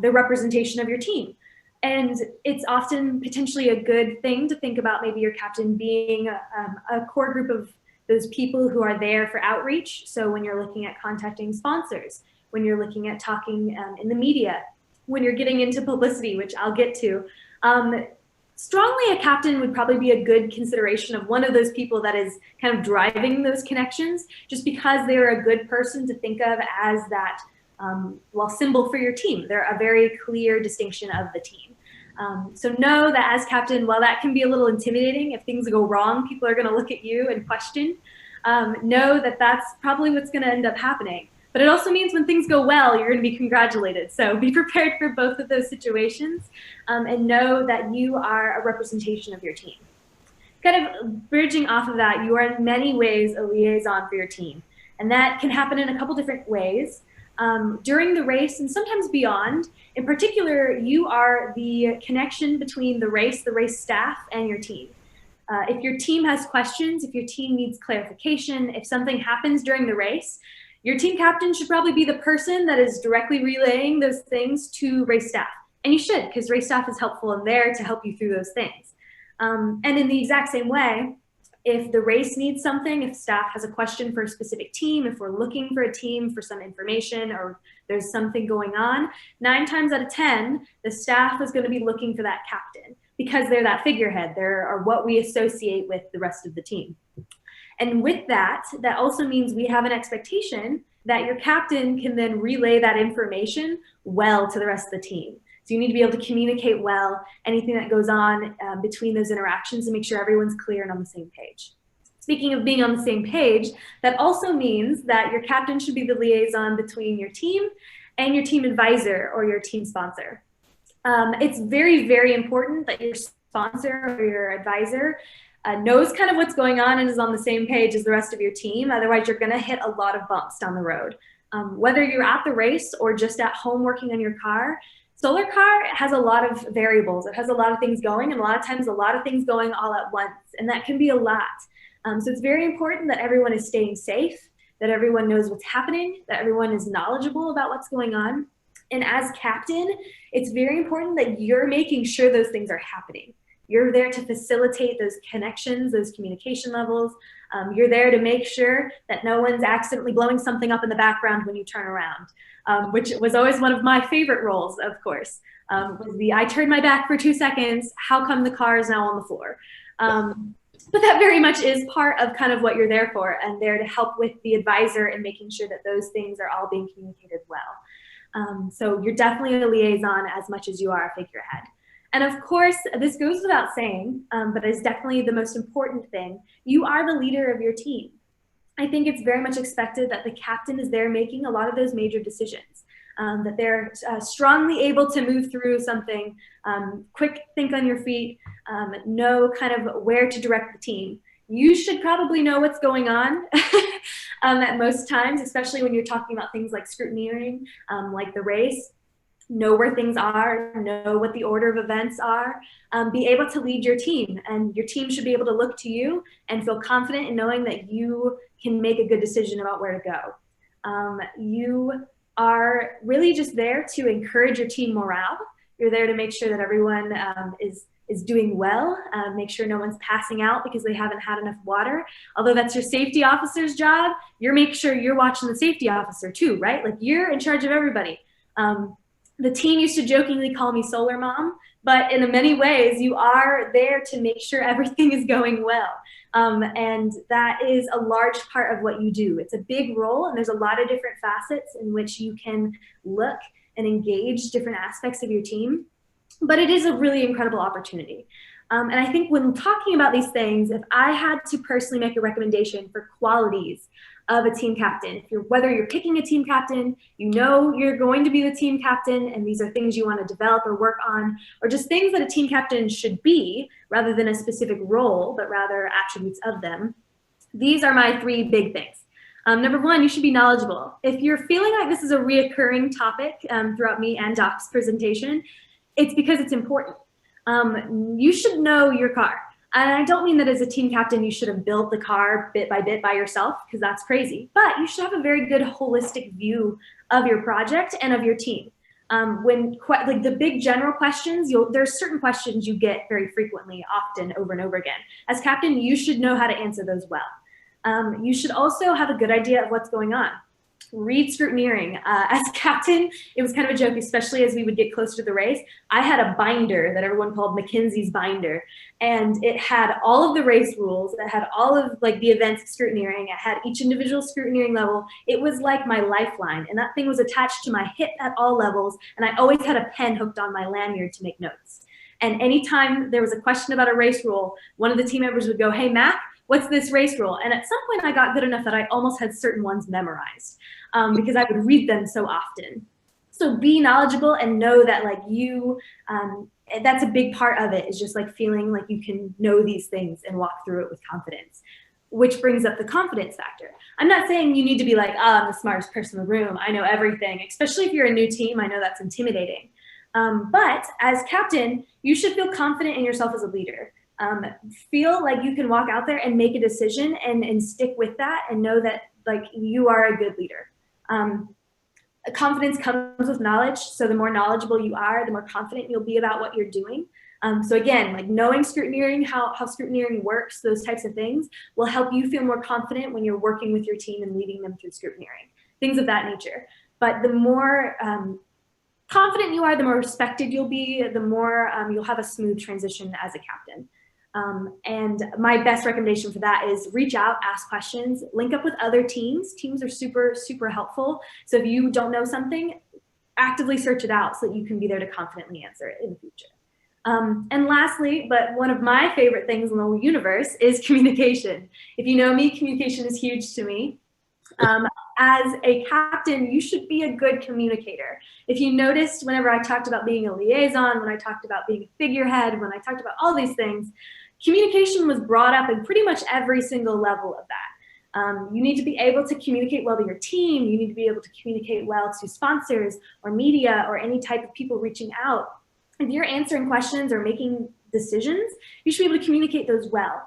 the representation of your team. And it's often potentially a good thing to think about maybe your captain being a core group of those people who are there for outreach. So when you're looking at contacting sponsors, when you're looking at talking in the media, when you're getting into publicity, which I'll get to, strongly a captain would probably be a good consideration of one of those people that is kind of driving those connections, just because they're a good person to think of as that symbol for your team. They're a very clear distinction of the team. So know that as captain, while that can be a little intimidating, if things go wrong, people are going to look at you and question. Know that that's probably what's going to end up happening. But it also means when things go well, you're going to be congratulated. So be prepared for both of those situations, and know that you are a representation of your team. Kind of bridging off of that, you are in many ways a liaison for your team. And that can happen in a couple different ways. During the race and sometimes beyond. In particular, you are the connection between the race staff, and your team. If your team has questions, if your team needs clarification, if something happens during the race, your team captain should probably be the person that is directly relaying those things to race staff. And you should, because race staff is helpful and there to help you through those things. And in the exact same way, if the race needs something, if staff has a question for a specific team, if we're looking for a team for some information or there's something going on, 9 times out of 10, the staff is going to be looking for that captain because they're that figurehead. They're what we associate with the rest of the team. And with that, that also means we have an expectation that your captain can then relay that information well to the rest of the team. So you need to be able to communicate well, anything that goes on between those interactions, and make sure everyone's clear and on the same page. Speaking of being on the same page, that also means that your captain should be the liaison between your team and your team advisor or your team sponsor. It's very, very important that your sponsor or your advisor knows kind of what's going on and is on the same page as the rest of your team. Otherwise, you're going to hit a lot of bumps down the road. Whether you're at the race or just at home working on your car, solar car has a lot of variables. It has a lot of things going, and a lot of times a lot of things going all at once, and that can be a lot. So it's very important that everyone is staying safe, that everyone knows what's happening, that everyone is knowledgeable about what's going on. And as captain, it's very important that you're making sure those things are happening. You're there to facilitate those connections, those communication levels. You're there to make sure that no one's accidentally blowing something up in the background when you turn around, which was always one of my favorite roles, of course, was the I turned my back for 2 seconds, how come the car is now on the floor? But that very much is part of kind of what you're there for, and there to help with the advisor and making sure that those things are all being communicated well. So you're definitely a liaison as much as you are a figurehead. And of course, this goes without saying, but is definitely the most important thing. You are the leader of your team. I think it's very much expected that the captain is there making a lot of those major decisions, that they're strongly able to move through something, quick think on your feet, know kind of where to direct the team. You should probably know what's going on at most times, especially when you're talking about things like scrutineering, like the race. Know where things are, know what the order of events are, be able to lead your team, and your team should be able to look to you and feel confident in knowing that you can make a good decision about where to go. You are really just there to encourage your team morale. You're there to make sure that everyone is doing well, make sure no one's passing out because they haven't had enough water. Although that's your safety officer's job, you're making sure you're watching the safety officer too, right? Like you're in charge of everybody. The team used to jokingly call me Solar Mom, but in many ways you are there to make sure everything is going well. And that is a large part of what you do. It's a big role, and there's a lot of different facets in which you can look and engage different aspects of your team. But it is a really incredible opportunity. And I think when talking about these things, if I had to personally make a recommendation for qualities of a team captain, whether you're picking a team captain, you know you're going to be the team captain, and these are things you want to develop or work on, or just things that a team captain should be rather than a specific role, but rather attributes of them. These are my 3 big things. Number 1, you should be knowledgeable. If you're feeling like this is a reoccurring topic throughout me and Doc's presentation, it's because it's important. You should know your car. And I don't mean that as a team captain, you should have built the car bit by yourself, because that's crazy. But you should have a very good holistic view of your project and of your team. Like the big general questions, there's certain questions you get very frequently, often, over and over again. As captain, you should know how to answer those well. You should also have a good idea of what's going on. Read scrutineering. As captain, it was kind of a joke, especially as we would get closer to the race. I had a binder that everyone called Mackenzie's binder, and it had all of the race rules. It had all of like the events of scrutineering. It had each individual scrutineering level. It was like my lifeline, and that thing was attached to my hip at all levels, and I always had a pen hooked on my lanyard to make notes. And anytime there was a question about a race rule, one of the team members would go, "Hey, Mac, what's this race rule?" And at some point I got good enough that I almost had certain ones memorized because I would read them so often. So be knowledgeable and know that like you, that's a big part of it, is just like feeling like you can know these things and walk through it with confidence, which brings up the confidence factor. I'm not saying you need to be like, I'm the smartest person in the room, I know everything, especially if you're a new team. I know that's intimidating. But as captain, you should feel confident in yourself as a leader. Feel like you can walk out there and make a decision and stick with that, and know that like you are a good leader. Confidence comes with knowledge. So the more knowledgeable you are, the more confident you'll be about what you're doing. So again, like knowing scrutineering, how scrutineering works, those types of things will help you feel more confident when you're working with your team and leading them through scrutineering, things of that nature. But the more confident you are, the more respected you'll be, the more you'll have a smooth transition as a captain. And my best recommendation for that is reach out, ask questions, link up with other teams. Teams are super, super helpful. So if you don't know something, actively search it out so that you can be there to confidently answer it in the future. And lastly, but one of my favorite things in the whole universe is communication. If you know me, communication is huge to me. As a captain, you should be a good communicator. If you noticed, whenever I talked about being a liaison, when I talked about being a figurehead, when I talked about all these things, communication was brought up in pretty much every single level of that. You need to be able to communicate well to your team. You need to be able to communicate well to sponsors or media or any type of people reaching out. If you're answering questions or making decisions, you should be able to communicate those well.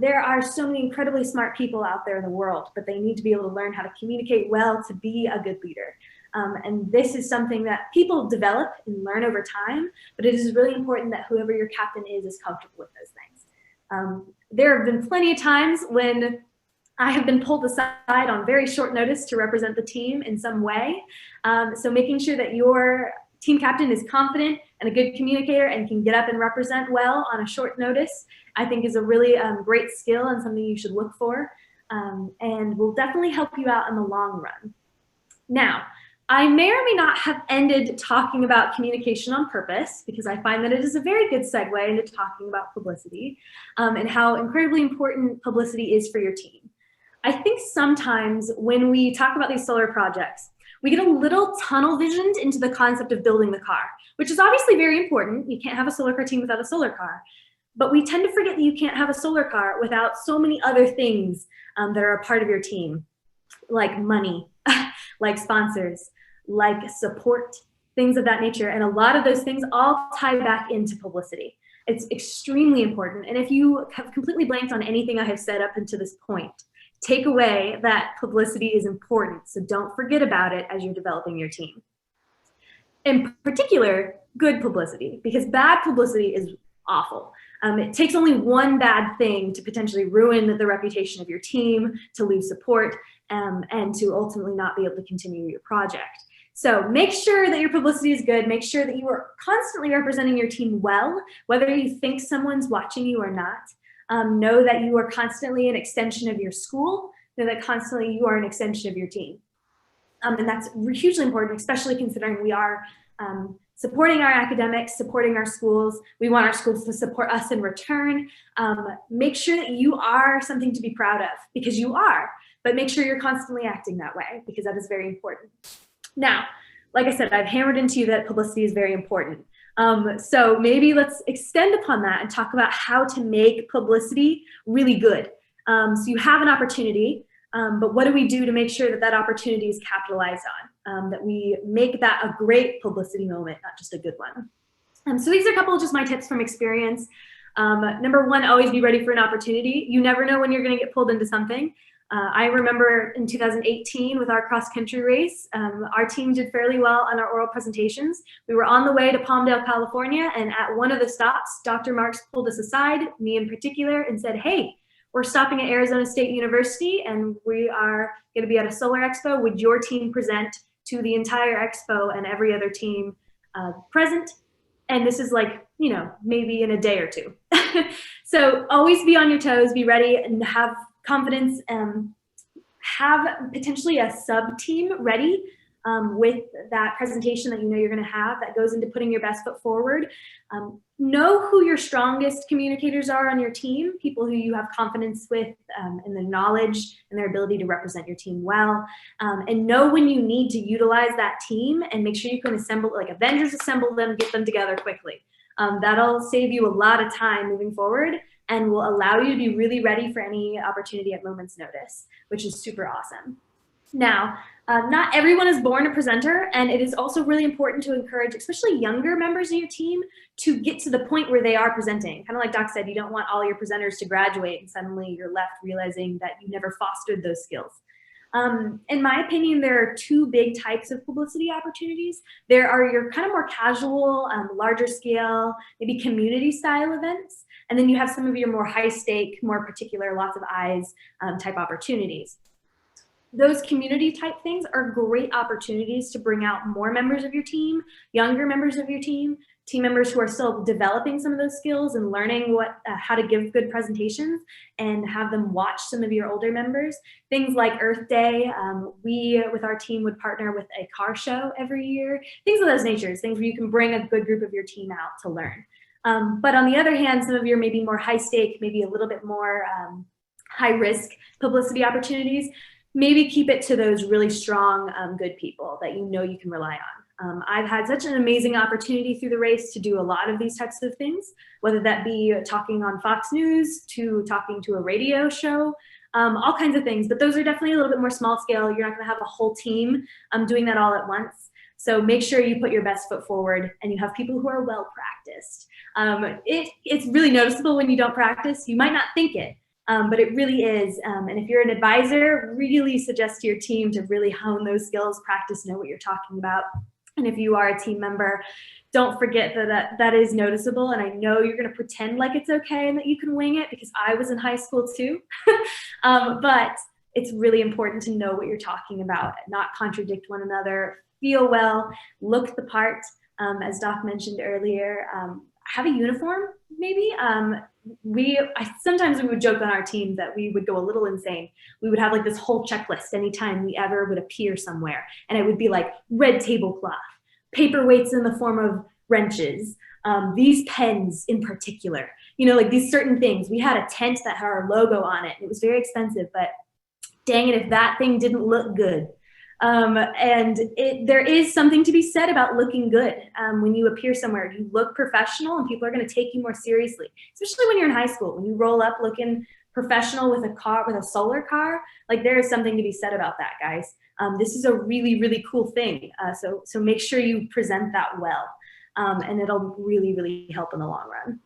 There are so many incredibly smart people out there in the world, but they need to be able to learn how to communicate well to be a good leader. And this is something that people develop and learn over time, but it is really important that whoever your captain is comfortable with those things. There have been plenty of times when I have been pulled aside on very short notice to represent the team in some way. So making sure that your team captain is confident and a good communicator and can get up and represent well on a short notice, I think is a really great skill and something you should look for, and will definitely help you out in the long run. Now, I may or may not have ended talking about communication on purpose, because I find that it is a very good segue into talking about publicity, and how incredibly important publicity is for your team. I think sometimes when we talk about these solar projects, we get a little tunnel visioned into the concept of building the car, which is obviously very important. You can't have a solar car team without a solar car. But we tend to forget that you can't have a solar car without so many other things that are a part of your team, like money, like sponsors, like support, things of that nature. And a lot of those things all tie back into publicity. It's extremely important. And if you have completely blanked on anything I have said up until this point, take away that publicity is important. So don't forget about it as you're developing your team. In particular, good publicity, because bad publicity is awful. It takes only one bad thing to potentially ruin the reputation of your team, to lose support, and to ultimately not be able to continue your project. So make sure that your publicity is good. Make sure that you are constantly representing your team well, whether you think someone's watching you or not. Know that you are constantly an extension of your school. Know that constantly you are an extension of your team. And that's hugely important, especially considering we are supporting our academics, supporting our schools. We want our schools to support us in return. Make sure that you are something to be proud of, because you are, but make sure you're constantly acting that way, because that is very important. Now, like I said, I've hammered into you that publicity is very important. So maybe let's extend upon that and talk about how to make publicity really good. So you have an opportunity, but what do we do to make sure that that opportunity is capitalized on, that we make that a great publicity moment, not just a good one? So these are a couple of just my tips from experience. Number one, always be ready for an opportunity. You never know when you're going to get pulled into something. I remember in 2018 with our cross-country race, our team did fairly well on our oral presentations. We were on the way to Palmdale, California, and at one of the stops, Dr. Marks pulled us aside, me in particular, and said, "Hey, we're stopping at Arizona State University, and we are going to be at a solar expo. Would your team present to the entire expo and every other team present?" And this is like, you know, maybe in a day or two. So always be on your toes, be ready, and have confidence, have potentially a sub team ready with that presentation that you know you're going to have that goes into putting your best foot forward. Know who your strongest communicators are on your team, people who you have confidence with in the knowledge and their ability to represent your team well, and know when you need to utilize that team, and make sure you can assemble, like Avengers assemble them, get them together quickly. That'll save you a lot of time moving forward and will allow you to be really ready for any opportunity at moment's notice, which is super awesome. Now, not everyone is born a presenter, and it is also really important to encourage, especially younger members of your team, to get to the point where they are presenting. Kind of like Doc said, you don't want all your presenters to graduate and suddenly you're left realizing that you never fostered those skills. In my opinion, there are two big types of publicity opportunities. There are your kind of more casual, larger scale, maybe community style events. And then you have some of your more high stake, more particular, lots of eyes type opportunities. those community type things are great opportunities to bring out more members of your team, younger members of your team members who are still developing some of those skills and learning how to give good presentations, and have them watch some of your older members. Things like Earth Day, we with our team would partner with a car show every year, things of those natures, things where you can bring a good group of your team out to learn. But on the other hand, some of your maybe more high stake, maybe a little bit more high risk publicity opportunities, maybe keep it to those really strong, good people that you know you can rely on. I've had such an amazing opportunity through the race to do a lot of these types of things, whether that be talking on Fox News to talking to a radio show, all kinds of things. But those are definitely a little bit more small scale. You're not going to have a whole team doing that all at once. So make sure you put your best foot forward and you have people who are well practiced. It's really noticeable when you don't practice. You might not think it, but it really is. And if you're an advisor, really suggest to your team to really hone those skills, practice, know what you're talking about. And if you are a team member, don't forget that is noticeable. And I know you're going to pretend like it's okay and that you can wing it, because I was in high school too. But it's really important to know what you're talking about, not contradict one another, feel well, look the part. As Doc mentioned earlier, have a uniform maybe. Sometimes we would joke on our team that we would go a little insane. We would have like this whole checklist anytime we ever would appear somewhere. And it would be like red tablecloth, paperweights in the form of wrenches, these pens in particular, like these certain things. We had a tent that had our logo on it. It was very expensive, but dang it, if that thing didn't look good. There is something to be said about looking good. When you appear somewhere, you look professional and people are going to take you more seriously, especially when you're in high school. When you roll up looking professional with a solar car, like there is something to be said about that, guys. This is a really, really cool thing. So make sure you present that well, and it'll really, really help in the long run.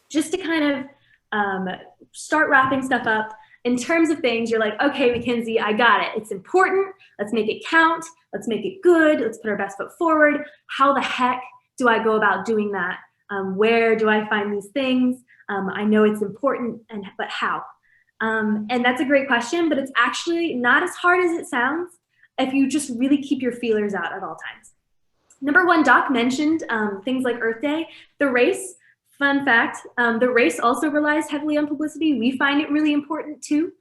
Just to kind of start wrapping stuff up, in terms of things, you're like, okay, Mackenzie, I got it. It's important. Let's make it count. Let's make it good. Let's put our best foot forward. How the heck do I go about doing that? Where do I find these things? I know it's important, but how? And that's a great question, but it's actually not as hard as it sounds if you just really keep your feelers out at all times. Number one, Doc mentioned things like Earth Day, the race. Fun fact, the race also relies heavily on publicity. We find it really important too,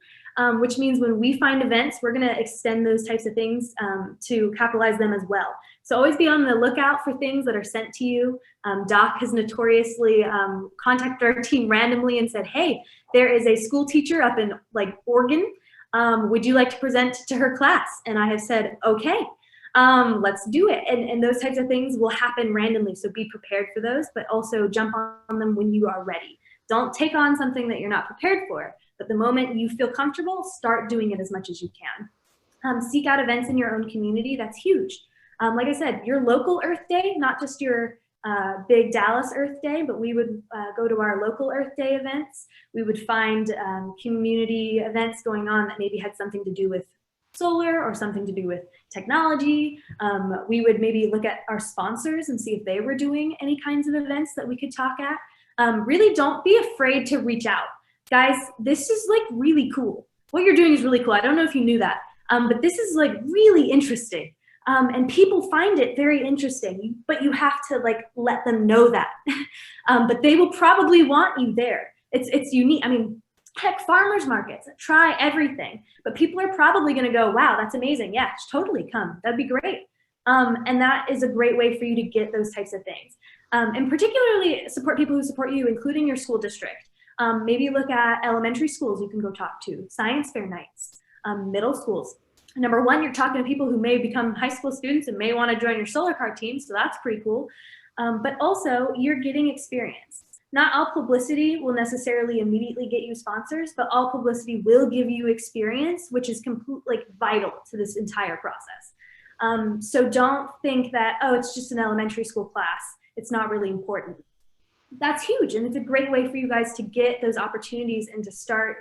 which means when we find events, we're gonna extend those types of things to capitalize them as well. So always be on the lookout for things that are sent to you. Doc has notoriously contacted our team randomly and said, hey, there is a school teacher up in like Oregon. Would you like to present to her class? And I have said, okay. Let's do it. And those types of things will happen randomly. So be prepared for those, but also jump on them when you are ready. Don't take on something that you're not prepared for, but the moment you feel comfortable, start doing it as much as you can. Seek out events in your own community. That's huge. Like I said, your local Earth Day, not just your big Dallas Earth Day, but we would go to our local Earth Day events. We would find community events going on that maybe had something to do with solar or something to do with technology. We would maybe look at our sponsors and see if they were doing any kinds of events that we could talk at. Really don't be afraid to reach out. Guys, this is like really cool. What you're doing is really cool. I don't know if you knew that, but this is like really interesting. And people find it very interesting, but you have to like let them know that. But they will probably want you there. It's unique. I mean, heck, farmers markets, try everything. But people are probably gonna go, wow, that's amazing. Yeah, totally come, that'd be great. And that is a great way for you to get those types of things. And particularly support people who support you, including your school district. Maybe look at elementary schools you can go talk to, science fair nights, middle schools. Number one, you're talking to people who may become high school students and may wanna join your solar car team, so that's pretty cool. But also, you're getting experience. Not all publicity will necessarily immediately get you sponsors, but all publicity will give you experience, which is vital to this entire process. So don't think that, oh, it's just an elementary school class. It's not really important. That's huge, and it's a great way for you guys to get those opportunities and to start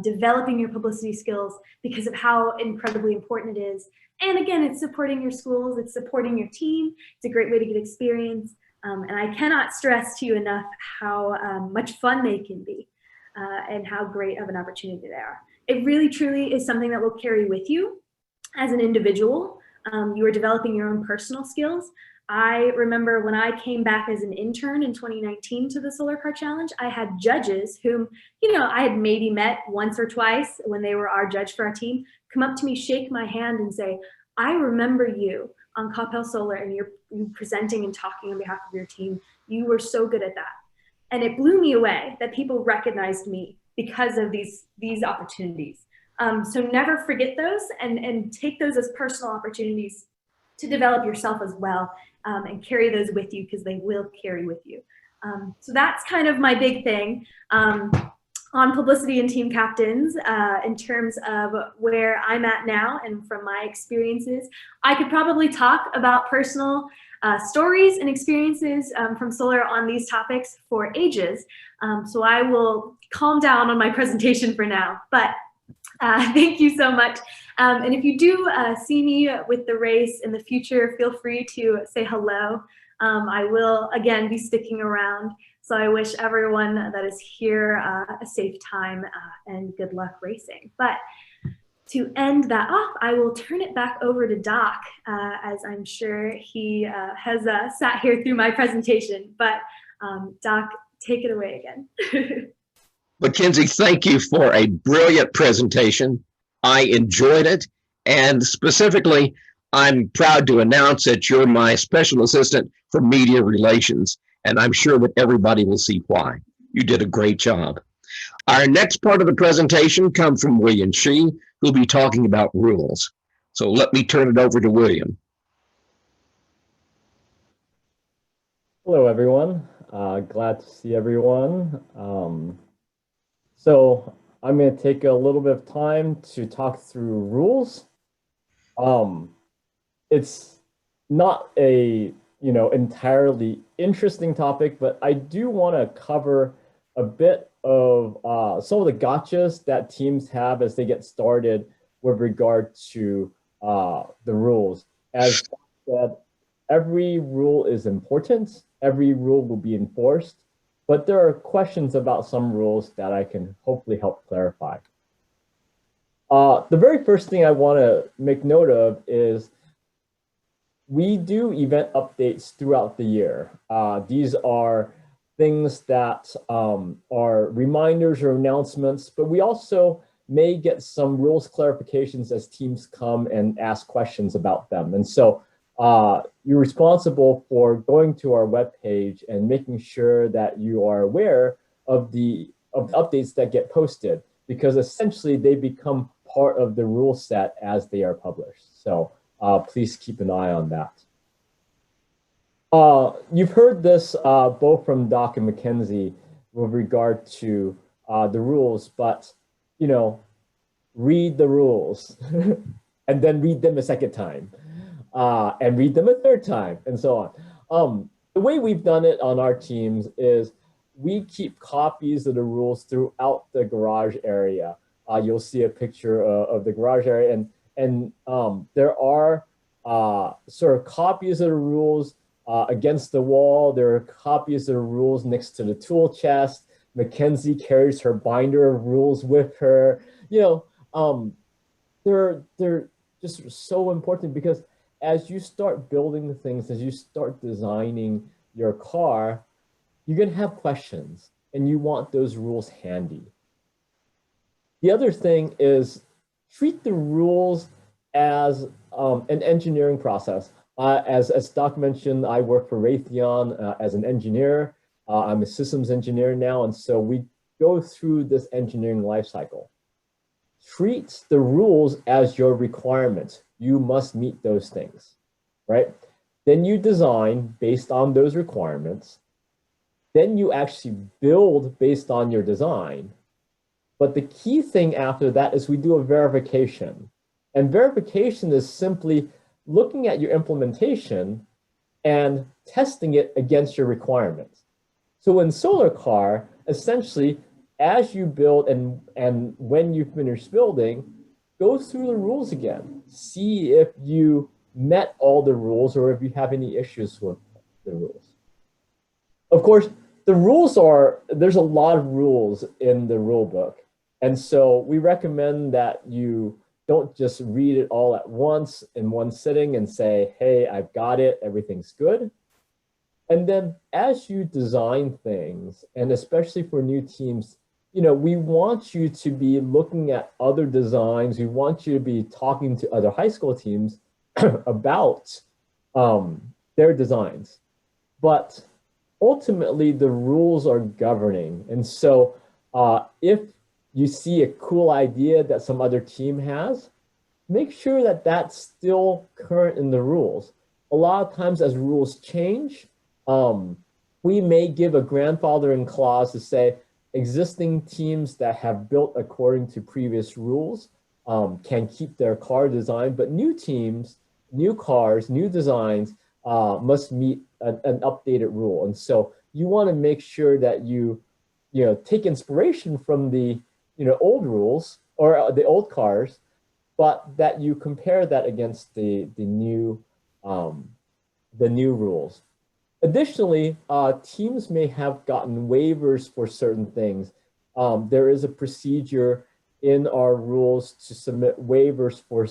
developing your publicity skills because of how incredibly important it is. And again, it's supporting your schools, it's supporting your team. It's a great way to get experience. And I cannot stress to you enough how much fun they can be and how great of an opportunity they are. It really, truly is something that will carry with you. as an individual. You are developing your own personal skills. I remember when I came back as an intern in 2019 to the Solar Car Challenge, I had judges whom, I had maybe met once or twice when they were our judge for our team, come up to me, shake my hand and say, I remember you on Coppell Solar and you presenting and talking on behalf of your team. You were so good at that. And it blew me away that people recognized me because of these opportunities. So never forget those and take those as personal opportunities to develop yourself as well, and carry those with you because they will carry with you. So that's kind of my big thing on publicity and team captains in terms of where I'm at now and from my experiences. I could probably talk about personal stories and experiences from Solar on these topics for ages. So I will calm down on my presentation for now, but thank you so much. And if you do see me with the race in the future, feel free to say hello. I will, again, be sticking around. So I wish everyone that is here a safe time and good luck racing. But to end that off, I will turn it back over to Doc, as I'm sure he has sat here through my presentation. But Doc, take it away again. Mackenzie, thank you for a brilliant presentation. I enjoyed it. And specifically, I'm proud to announce that you're my special assistant for media relations. And I'm sure that everybody will see why. You did a great job. Our next part of the presentation comes from William Shee, who'll be talking about rules. So let me turn it over to William. Hello, everyone. Glad to see everyone. So I'm going to take a little bit of time to talk through rules. It's not a entirely interesting topic, but I do want to cover a bit of some of the gotchas that teams have as they get started with regard to the rules. As said, every rule is important. Every rule will be enforced. But there are questions about some rules that I can hopefully help clarify. The very first thing I want to make note of is we do event updates throughout the year. These are things that are reminders or announcements, but we also may get some rules clarifications as teams come and ask questions about them. And so you're responsible for going to our webpage and making sure that you are aware of the updates that get posted, because essentially they become part of the rule set as they are published. So please keep an eye on that. You've heard this both from Doc and Mackenzie with regard to the rules, but read the rules and then read them a second time. And read them a third time, and so on. The way we've done it on our teams is we keep copies of the rules throughout the garage area. You'll see a picture of the garage area, and there are sort of copies of the rules against the wall. There are copies of the rules next to the tool chest. Mackenzie carries her binder of rules with her. They're just so important because as you start building things, as you start designing your car, you're going to have questions and you want those rules handy. The other thing is treat the rules as an engineering process. As Doc mentioned, I work for Raytheon as an engineer. I'm a systems engineer now, and so we go through this engineering lifecycle. Treat the rules as your requirements. You must meet those things, right? Then you design based on those requirements. Then you actually build based on your design. But the key thing after that is we do a verification. And verification is simply looking at your implementation and testing it against your requirements. So in Solar Car, essentially, as you build and when you finish building, go through the rules again. See if you met all the rules or if you have any issues with the rules. Of course, the rules there's a lot of rules in the rule book. And so we recommend that you don't just read it all at once in one sitting and say, hey, I've got it, everything's good. And then as you design things, and especially for new teams, we want you to be looking at other designs. We want you to be talking to other high school teams about their designs. But ultimately, the rules are governing. And so if you see a cool idea that some other team has, make sure that that's still current in the rules. A lot of times as rules change, we may give a grandfathering clause to say existing teams that have built according to previous rules can keep their car design, but new teams, new cars, new designs must meet an updated rule. And so you want to make sure that you take inspiration from the old rules or the old cars, but that you compare that against the new rules. Additionally, teams may have gotten waivers for certain things. There is a procedure in our rules to submit waivers for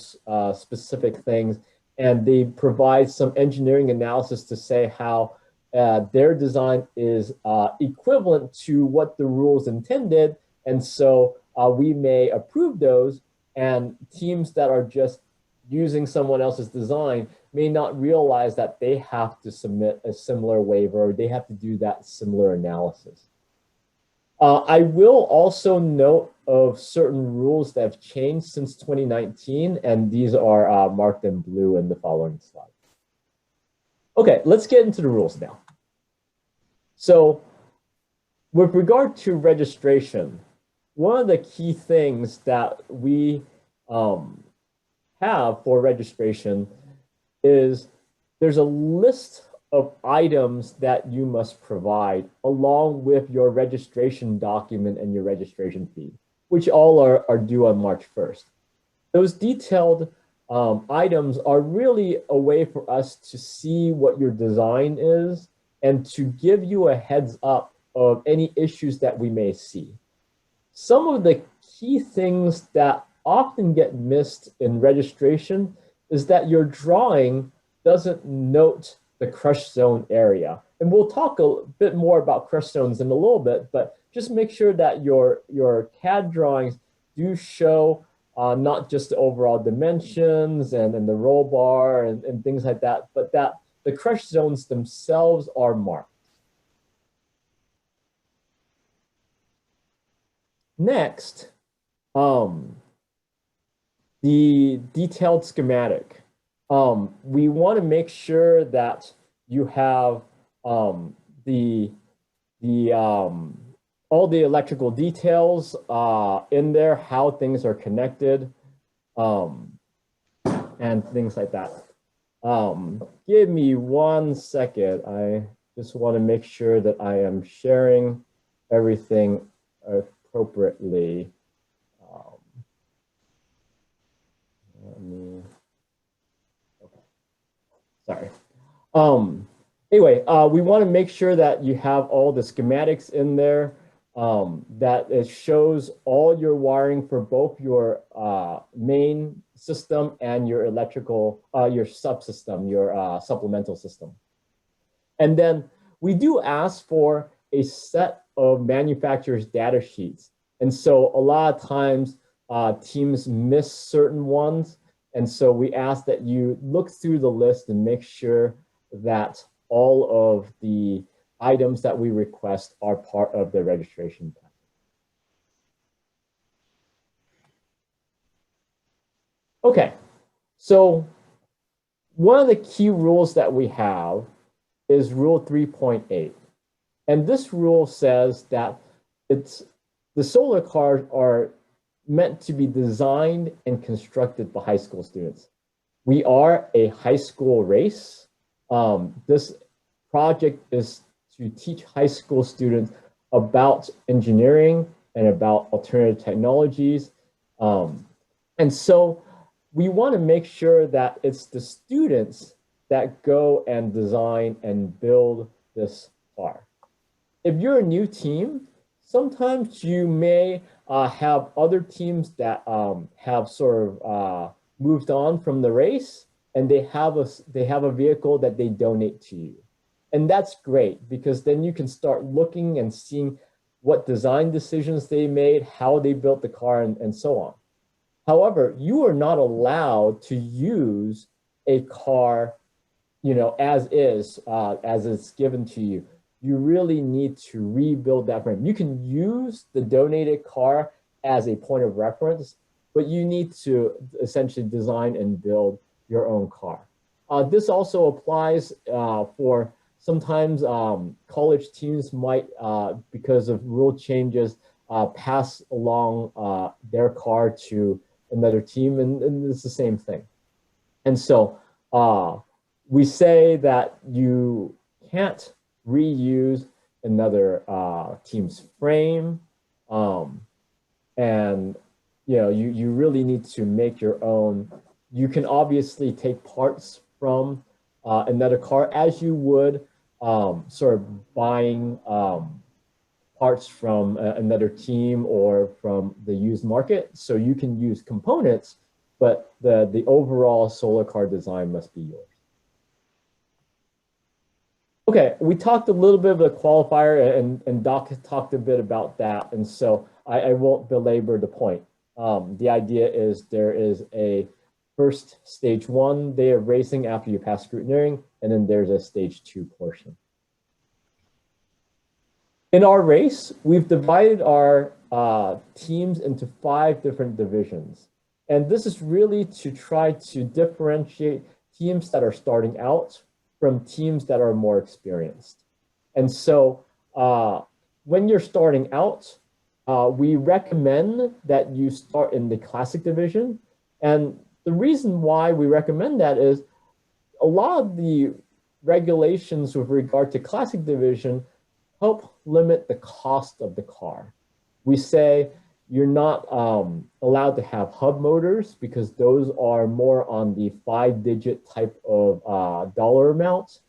specific things, and they provide some engineering analysis to say how their design is equivalent to what the rules intended, and so we may approve those, and teams that are just using someone else's design may not realize that they have to submit a similar waiver, or they have to do that similar analysis. I will also note of certain rules that have changed since 2019, and these are marked in blue in the following slide. Okay, let's get into the rules now. So with regard to registration, one of the key things that we have for registration is there's a list of items that you must provide along with your registration document and your registration fee, which all are due on March 1st. Those detailed items are really a way for us to see what your design is and to give you a heads up of any issues that we may see. Some of the key things that often get missed in registration is that your drawing doesn't note the crush zone area. And we'll talk a bit more about crush zones in a little bit, but just make sure that your CAD drawings do show not just the overall dimensions and the roll bar and things like that, but that the crush zones themselves are marked. Next, the detailed schematic. We want to make sure that you have all the electrical details in there, how things are connected, and things like that. Give me 1 second. I just want to make sure that I am sharing everything appropriately. Sorry. Anyway, we want to make sure that you have all the schematics in there, that it shows all your wiring for both your main system and your electrical, your subsystem, your supplemental system. And then we do ask for a set of manufacturer's data sheets. And so a lot of times teams miss certain ones. And so we ask that you look through the list and make sure that all of the items that we request are part of the registration package. Okay, so one of the key rules that we have is Rule 3.8. And this rule says that the solar cars are meant to be designed and constructed by high school students. We are a high school race. This project is to teach high school students about engineering and about alternative technologies. And so we want to make sure that it's the students that go and design and build this car. If you're a new team, sometimes you may have other teams that have sort of moved on from the race, and they have a vehicle that they donate to you. And that's great, because then you can start looking and seeing what design decisions they made, how they built the car, and so on. However, you are not allowed to use a car, as is, as it's given to you. You really need to rebuild that frame. You can use the donated car as a point of reference, but you need to essentially design and build your own car. This also applies for sometimes college teams might, because of rule changes, pass along their car to another team, and it's the same thing. And so we say that you can't reuse another team's frame, and you really need to make your own. You can obviously take parts from another car, as you would sort of buying parts from another team or from the used market. So you can use components, but the overall solar car design must be yours. Okay, we talked a little bit of the qualifier, and Doc talked a bit about that, and so I won't belabor the point. The idea is there is a first stage 1 day of racing after you pass scrutineering, and then there's a stage 2 portion. In our race, we've divided our teams into 5 different divisions. And this is really to try to differentiate teams that are starting out from teams that are more experienced. And so when you're starting out, we recommend that you start in the classic division. And the reason why we recommend that is a lot of the regulations with regard to classic division help limit the cost of the car. We say you're not allowed to have hub motors, because those are more on the 5-digit type of dollar amount.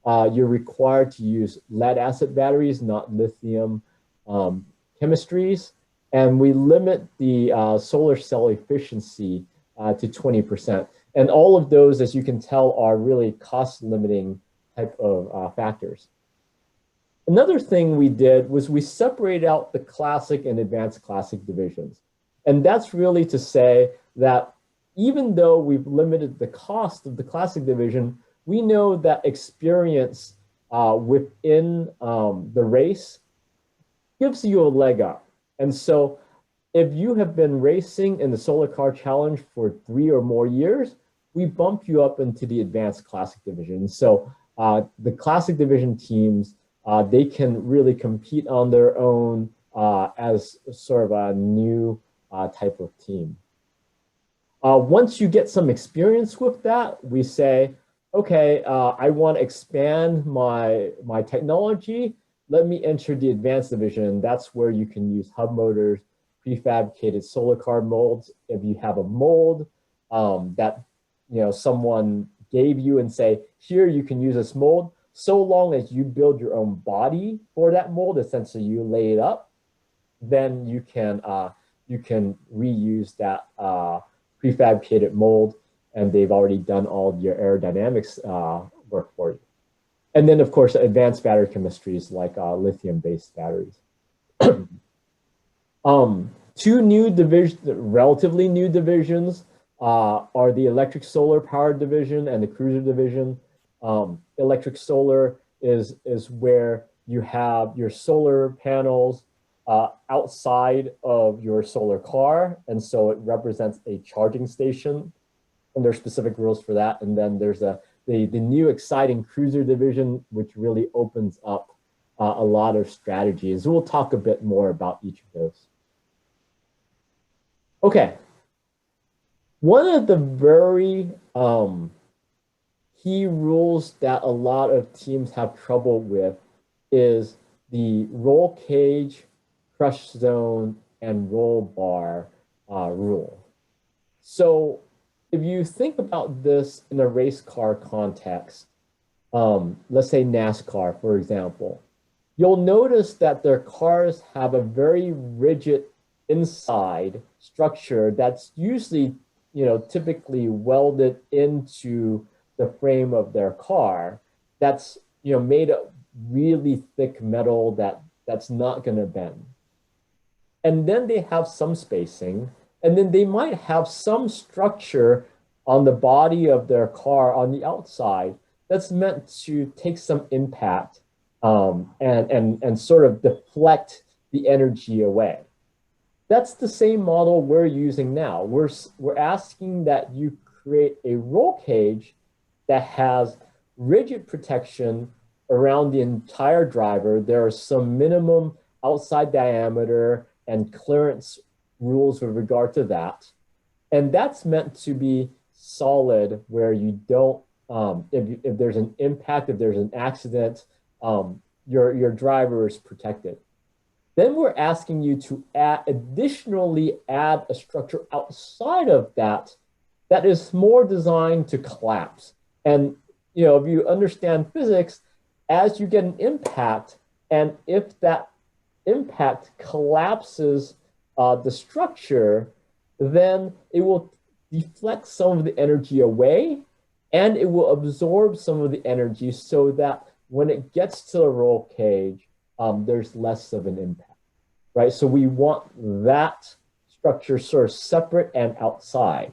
You're required to use lead acid batteries, not lithium chemistries. And we limit the solar cell efficiency to 20%. And all of those, as you can tell, are really cost limiting type of factors. Another thing we did was we separated out the classic and advanced classic divisions. And that's really to say that even though we've limited the cost of the classic division, we know that experience within the race gives you a leg up. And so if you have been racing in the Solar Car Challenge for 3 or more years, we bump you up into the advanced classic division. So the classic division teams, they can really compete on their own as sort of a new type of team. Once you get some experience with that, we say, okay, I want to expand my technology. Let me enter the advanced division. That's where you can use hub motors, prefabricated solar car molds. If you have a mold that someone gave you and say, here, you can use this mold, so long as you build your own body for that mold, essentially you lay it up, then you can reuse that prefabricated mold, and they've already done all your aerodynamics work for you. And then, of course, advanced battery chemistries like lithium-based batteries. 2 new relatively new divisions are the electric solar power division and the cruiser division. Electric solar is where you have your solar panels outside of your solar car, and so it represents a charging station, and there's specific rules for that. And then there's the new exciting cruiser division, which really opens up a lot of strategies. We'll talk a bit more about each of those. Okay, one of the very key rules that a lot of teams have trouble with is the roll cage, crush zone, and roll bar rule. So if you think about this in a race car context, let's say NASCAR, for example, you'll notice that their cars have a very rigid inside structure that's usually, typically welded into the frame of their car. That's, made of really thick metal that's not going to bend. And then they have some spacing, and then they might have some structure on the body of their car on the outside that's meant to take some impact and sort of deflect the energy away. That's the same model we're using now. We're asking that you create a roll cage that has rigid protection around the entire driver. There are some minimum outside diameter and clearance rules with regard to that. And that's meant to be solid where you don't, if there's an impact, if there's an accident, your driver is protected. Then we're asking you to additionally add a structure outside of that that is more designed to collapse. And if you understand physics, as you get an impact, and if that impact collapses the structure, then it will deflect some of the energy away, and it will absorb some of the energy so that when it gets to the roll cage, there's less of an impact, right? So we want that structure sort of separate and outside.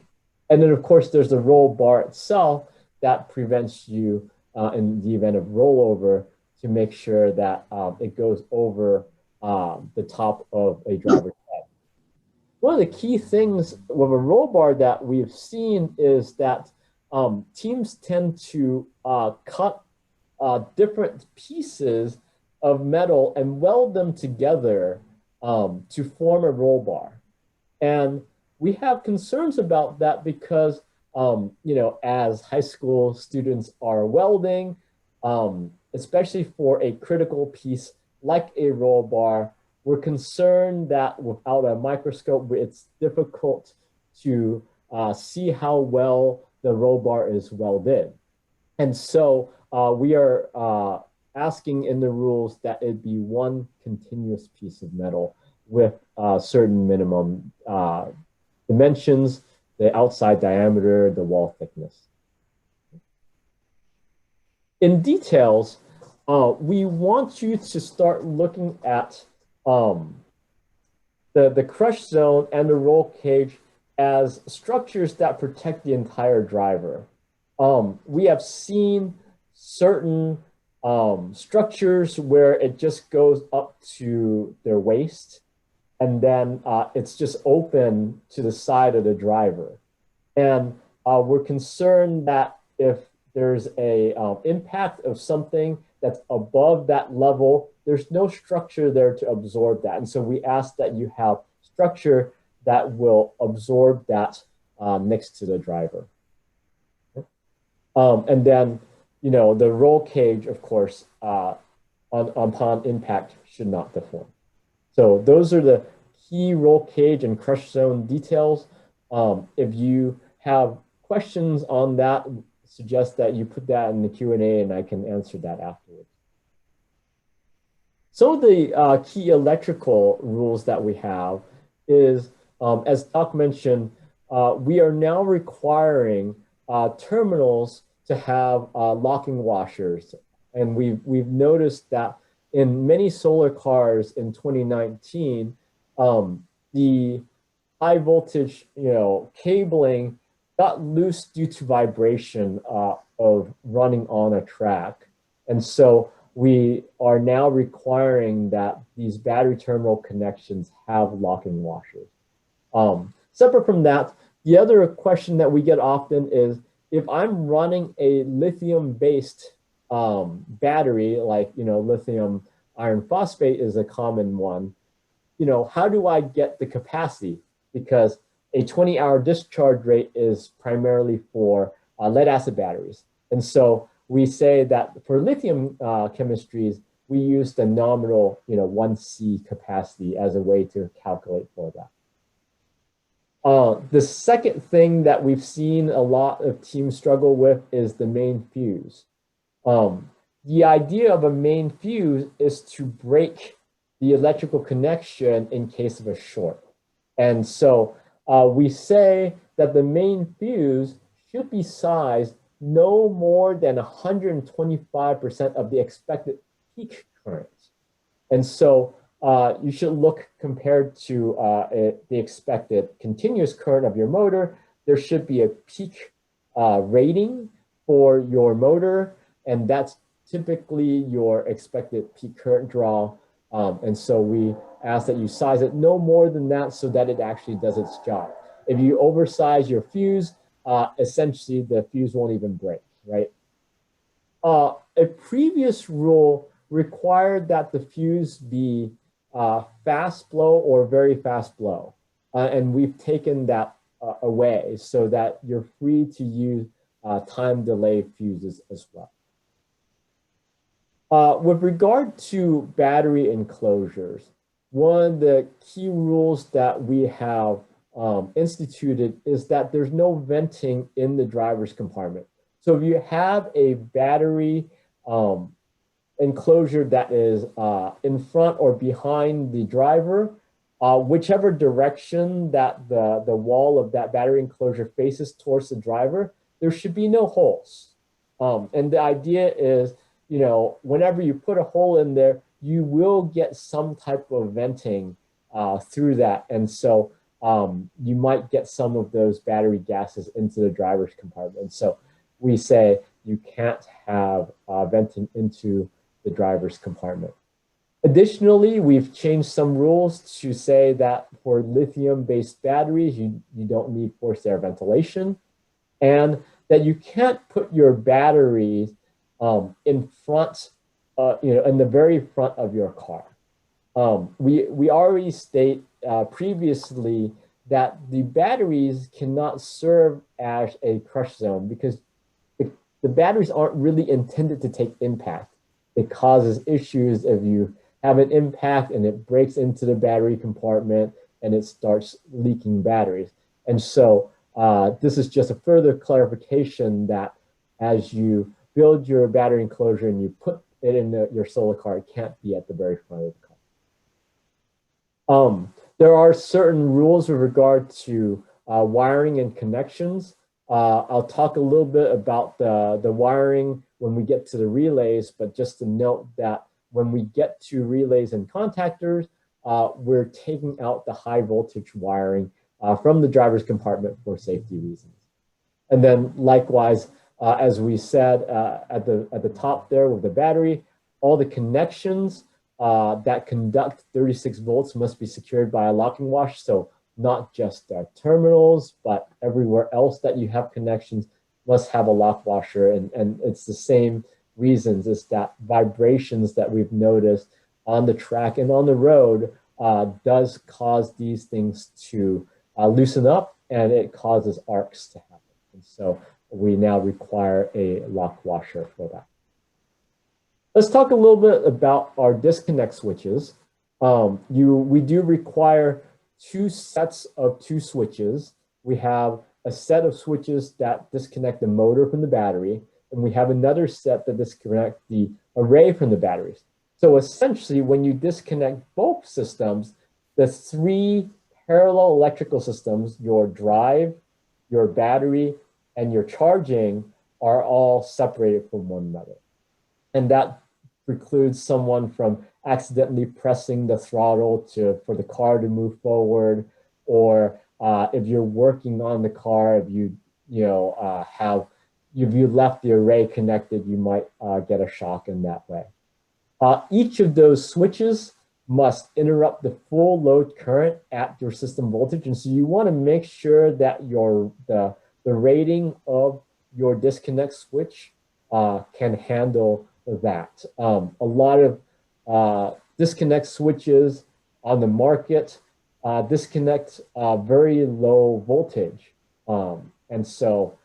And then, of course, there's the roll bar itself that prevents you, in the event of rollover, to make sure that it goes over the top of a driver's head. One of the key things with a roll bar that we've seen is that teams tend to cut different pieces of metal and weld them together to form a roll bar. And we have concerns about that because, as high school students are welding, especially for a critical piece like a roll bar, we're concerned that without a microscope, it's difficult to see how well the roll bar is welded. And so we are asking in the rules that it be one continuous piece of metal with certain minimum dimensions, the outside diameter, the wall thickness. In details, we want you to start looking at the crush zone and the roll cage as structures that protect the entire driver. We have seen certain structures where it just goes up to their waist, and then it's just open to the side of the driver. And we're concerned that if there's a impact of something that's above that level, there's no structure there to absorb that. And so we ask that you have structure that will absorb that next to the driver. And then, the roll cage, of course, upon impact should not deform. So those are the key roll cage and crush zone details. If you have questions on that, suggest that you put that in the Q&A and I can answer that afterwards. Some of the key electrical rules that we have is, as Doc mentioned, we are now requiring terminals to have locking washers. And we've noticed that in many solar cars in 2019, the high voltage, cabling got loose due to vibration of running on a track. And so we are now requiring that these battery terminal connections have locking washers. Separate from that, the other question that we get often is, if I'm running a lithium-based battery, like, lithium iron phosphate is a common one, how do I get the capacity? Because a 20-hour discharge rate is primarily for lead acid batteries. And so we say that for lithium chemistries, we use the nominal, 1C capacity as a way to calculate for that. The second thing that we've seen a lot of teams struggle with is the main fuse. the idea of a main fuse is to break the electrical connection in case of a short. And so we say that the main fuse should be sized no more than 125% of the expected peak current. And so you should look compared to the expected continuous current of your motor. There should be a peak rating for your motor, and that's typically your expected peak current draw. And so we ask that you size it no more than that so that it actually does its job. If you oversize your fuse, essentially the fuse won't even break, right? A previous rule required that the fuse be fast blow or very fast blow. And we've taken that away so that you're free to use time delay fuses as well. With regard to battery enclosures, one of the key rules that we have instituted is that there's no venting in the driver's compartment. So if you have a battery enclosure that is in front or behind the driver, whichever direction that the wall of that battery enclosure faces towards the driver, there should be no holes. And the idea is, you know, whenever you put a hole in there, you will get some type of venting through that. And so you might get some of those battery gases into the driver's compartment. So we say you can't have venting into the driver's compartment. Additionally, we've changed some rules to say that for lithium-based batteries, you don't need forced air ventilation, and that you can't put your batteries in front, in the very front of your car. We already state previously that the batteries cannot serve as a crush zone because the batteries aren't really intended to take impact. It causes issues if you have an impact and it breaks into the battery compartment and it starts leaking batteries. And so this is just a further clarification that as you build your battery enclosure and you put it in your solar car, it can't be at the very front of the car. There are certain rules with regard to wiring and connections. I'll talk a little bit about the wiring when we get to the relays, but just to note that when we get to relays and contactors, we're taking out the high voltage wiring from the driver's compartment for safety reasons. And then likewise, as we said at the top there with the battery, all the connections that conduct 36 volts must be secured by a locking wash. So not just terminals, but everywhere else that you have connections must have a lock washer. And it's the same reasons, is that vibrations that we've noticed on the track and on the road does cause these things to loosen up, and it causes arcs to happen. And so we now require a lock washer for that. Let's talk a little bit about our disconnect switches. We do require 2 sets of 2 switches. We have a set of switches that disconnect the motor from the battery, and we have another set that disconnect the array from the batteries. So essentially, when you disconnect both systems, the 3 parallel electrical systems, your drive, your battery, and your charging, are all separated from one another. And that precludes someone from accidentally pressing the throttle for the car to move forward, or if you're working on the car, if you left the array connected, you might get a shock in that way. Each of those switches must interrupt the full load current at your system voltage, and so you want to make sure that the rating of your disconnect switch can handle that. A lot of disconnect switches on the market disconnect very low voltage. And so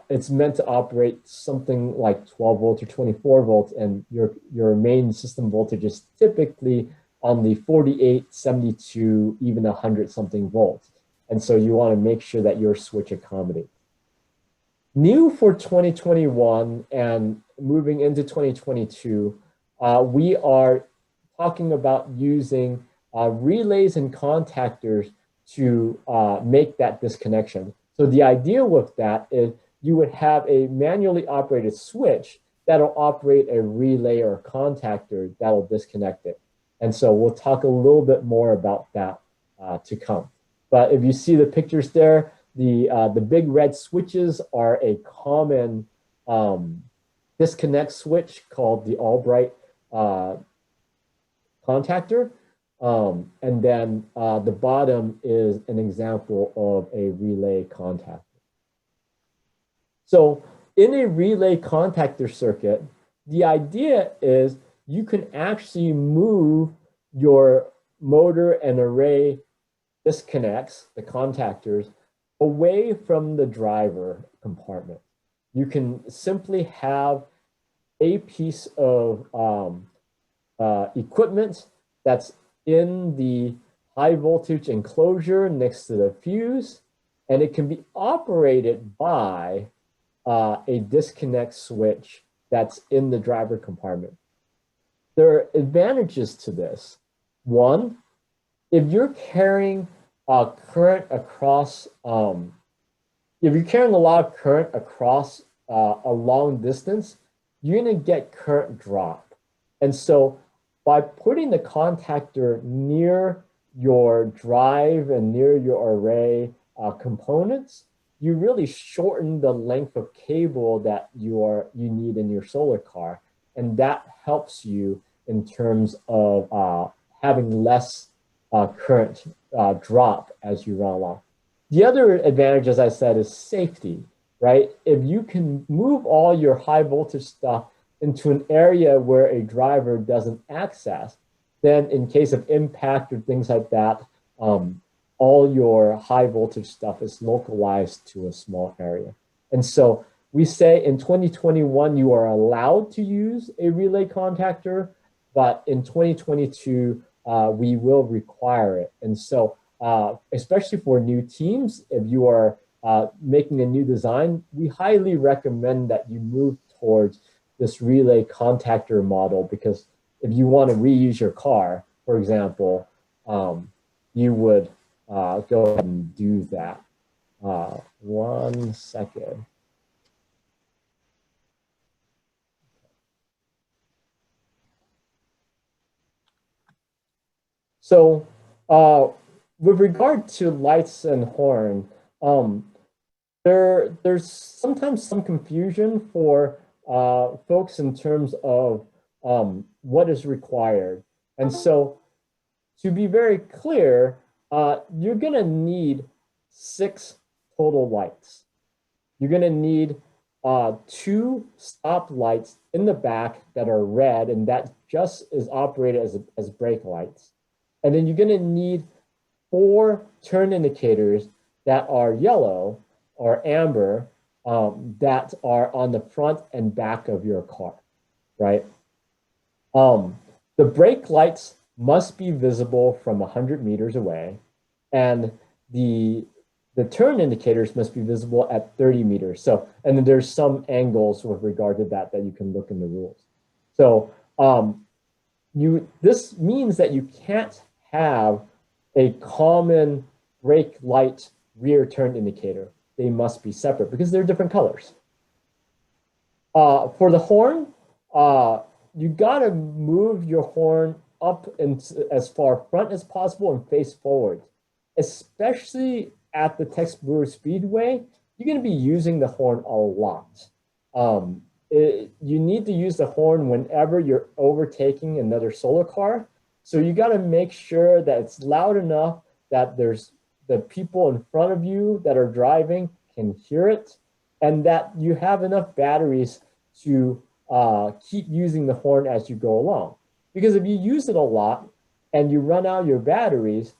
it's meant to operate something like 12 volts or 24 volts, and your main system voltage is typically on the 48, 72, even 100 something volts. And so you want to make sure that your switch accommodates. New for 2021, and moving into 2022, we are talking about using relays and contactors to make that disconnection. So the idea with that is you would have a manually operated switch that'll operate a relay or contactor that'll disconnect it. And so we'll talk a little bit more about that to come. But if you see the pictures there, the big red switches are a common disconnect switch called the Albright contactor. And then the bottom is an example of a relay contactor. So in a relay contactor circuit, the idea is you can actually move your motor and array disconnects, the contactors, away from the driver compartment. You can simply have a piece of equipment that's in the high voltage enclosure next to the fuse, and it can be operated by a disconnect switch that's in the driver compartment. There are advantages to this. One, if you're carrying current across, if you're carrying a lot of current across a long distance, you're gonna get current drop. And so by putting the contactor near your drive and near your array components, you really shorten the length of cable that you need in your solar car. And that helps you in terms of having less current drop as you run along. The other advantage, as I said, is safety, right? If you can move all your high voltage stuff into an area where a driver doesn't access, then in case of impact or things like that, all your high voltage stuff is localized to a small area. And so we say in 2021, you are allowed to use a relay contactor, but in 2022, we will require it. And so, especially for new teams, if you are making a new design, we highly recommend that you move towards this relay contactor model, because if you want to reuse your car, for example, you would go ahead and do that. 1 second. So with regard to lights and horn, there's sometimes some confusion for folks in terms of what is required. And so to be very clear, you're gonna need 6 total lights. You're gonna need 2 stop lights in the back that are red, and that just is operated as brake lights. And then you're gonna need 4 turn indicators that are yellow or amber that are on the front and back of your car, right? The brake lights must be visible from 100 meters away, and the turn indicators must be visible at 30 meters. So, and then there's some angles with regard to that you can look in the rules. So this means that you can't have a common brake light rear turn indicator. They must be separate because they're different colors. For the horn, you gotta move your horn up as far front as possible and face forward. Especially at the Tex Brewer Speedway, you're gonna be using the horn a lot. You need to use the horn whenever you're overtaking another solar car. So you gotta make sure that it's loud enough that there's the people in front of you that are driving can hear it, and that you have enough batteries to keep using the horn as you go along. Because if you use it a lot and you run out your batteries,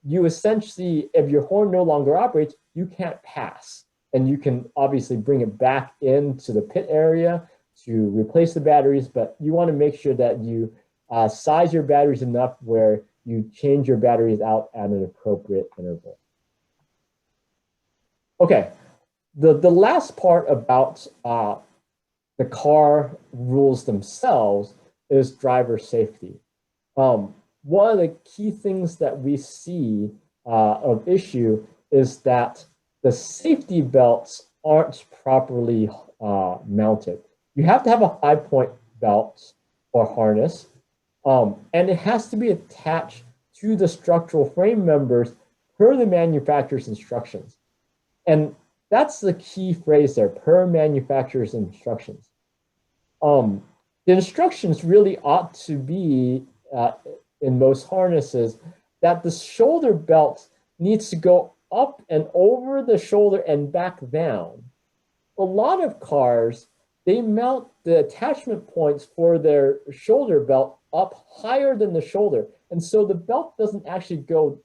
you essentially, if your horn no longer operates, you can't pass. And you can obviously bring it back into the pit area to replace the batteries, but you want to make sure that you size your batteries enough where you change your batteries out at an appropriate interval. Okay, the last part about the car rules themselves is driver safety. One of the key things that we see of issue is that the safety belts aren't properly mounted. You have to have a 5-point belt or harness, and it has to be attached to the structural frame members per the manufacturer's instructions. And that's the key phrase there, per manufacturer's instructions. The instructions really ought to be, in most harnesses, that the shoulder belt needs to go up and over the shoulder and back down. A lot of cars, they mount the attachment points for their shoulder belt up higher than the shoulder. And so the belt doesn't actually go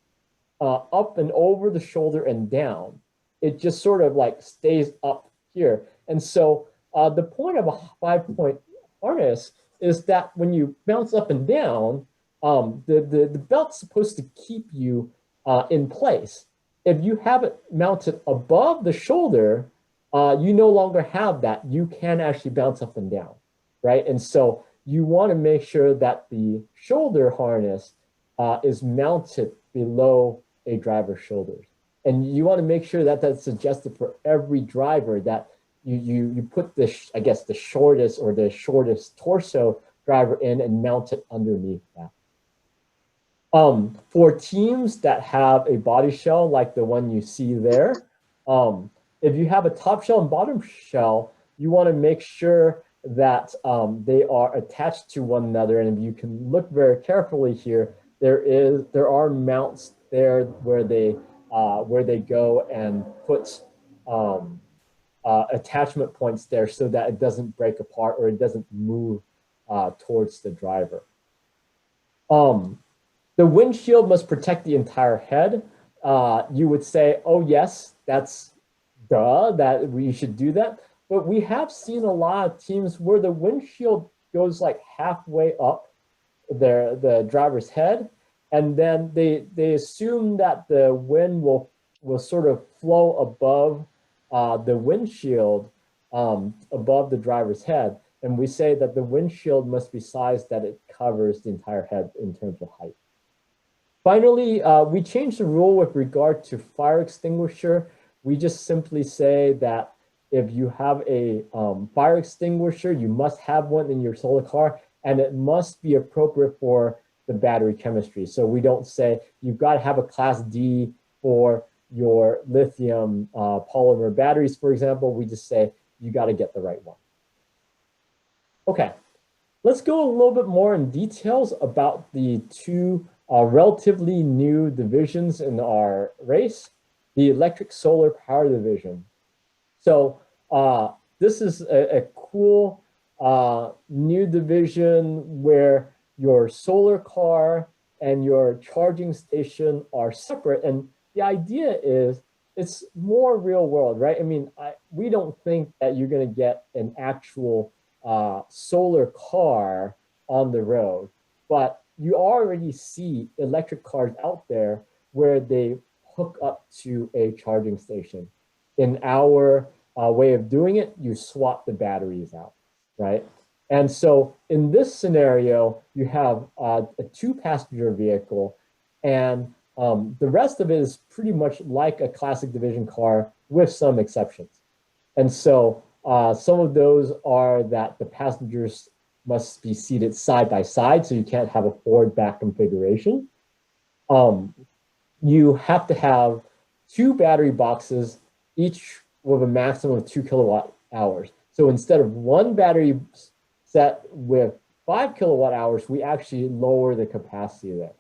up and over the shoulder and down. It just sort of like stays up here. And so the point of a 5-point harness is that when you bounce up and down, the belt's supposed to keep you in place. If you have it mounted above the shoulder, you no longer have that. You can actually bounce up and down, right? And so you want to make sure that the shoulder harness is mounted below a driver's shoulders. And you want to make sure that that's suggested for every driver, that you put the, I guess, the shortest torso driver in and mount it underneath that. For teams that have a body shell like the one you see there, if you have a top shell and bottom shell, you want to make sure that they are attached to one another. And if you can look very carefully here, there are mounts there where they go and put attachment points there so that it doesn't break apart or it doesn't move towards the driver. The windshield must protect the entire head. You would say, oh yes, that's duh, that we should do that. But we have seen a lot of teams where the windshield goes like halfway up the driver's head, and then they assume that the wind will sort of flow above the windshield, above the driver's head. And we say that the windshield must be sized that it covers the entire head in terms of height. Finally, we changed the rule with regard to fire extinguisher. We just simply say that if you have a fire extinguisher, you must have one in your solar car, and it must be appropriate for the battery chemistry. So we don't say you've got to have a class D for your lithium polymer batteries, for example. We just say you got to get the right one. Okay, let's go a little bit more in details about the two relatively new divisions in our race, the electric solar power division. So this is a cool new division where your solar car and your charging station are separate. And the idea is it's more real world, right? I mean, we don't think that you're going to get an actual solar car on the road, but you already see electric cars out there where they hook up to a charging station. In our way of doing it, you swap the batteries out, right? And so in this scenario, you have a 2-passenger vehicle, and the rest of it is pretty much like a classic division car with some exceptions. And so some of those are that the passengers must be seated side by side, so you can't have a forward back configuration. You have to have 2 battery boxes, each with a maximum of 2 kilowatt hours. So instead of 1 battery set with 5 kilowatt hours, we actually lower the capacity there.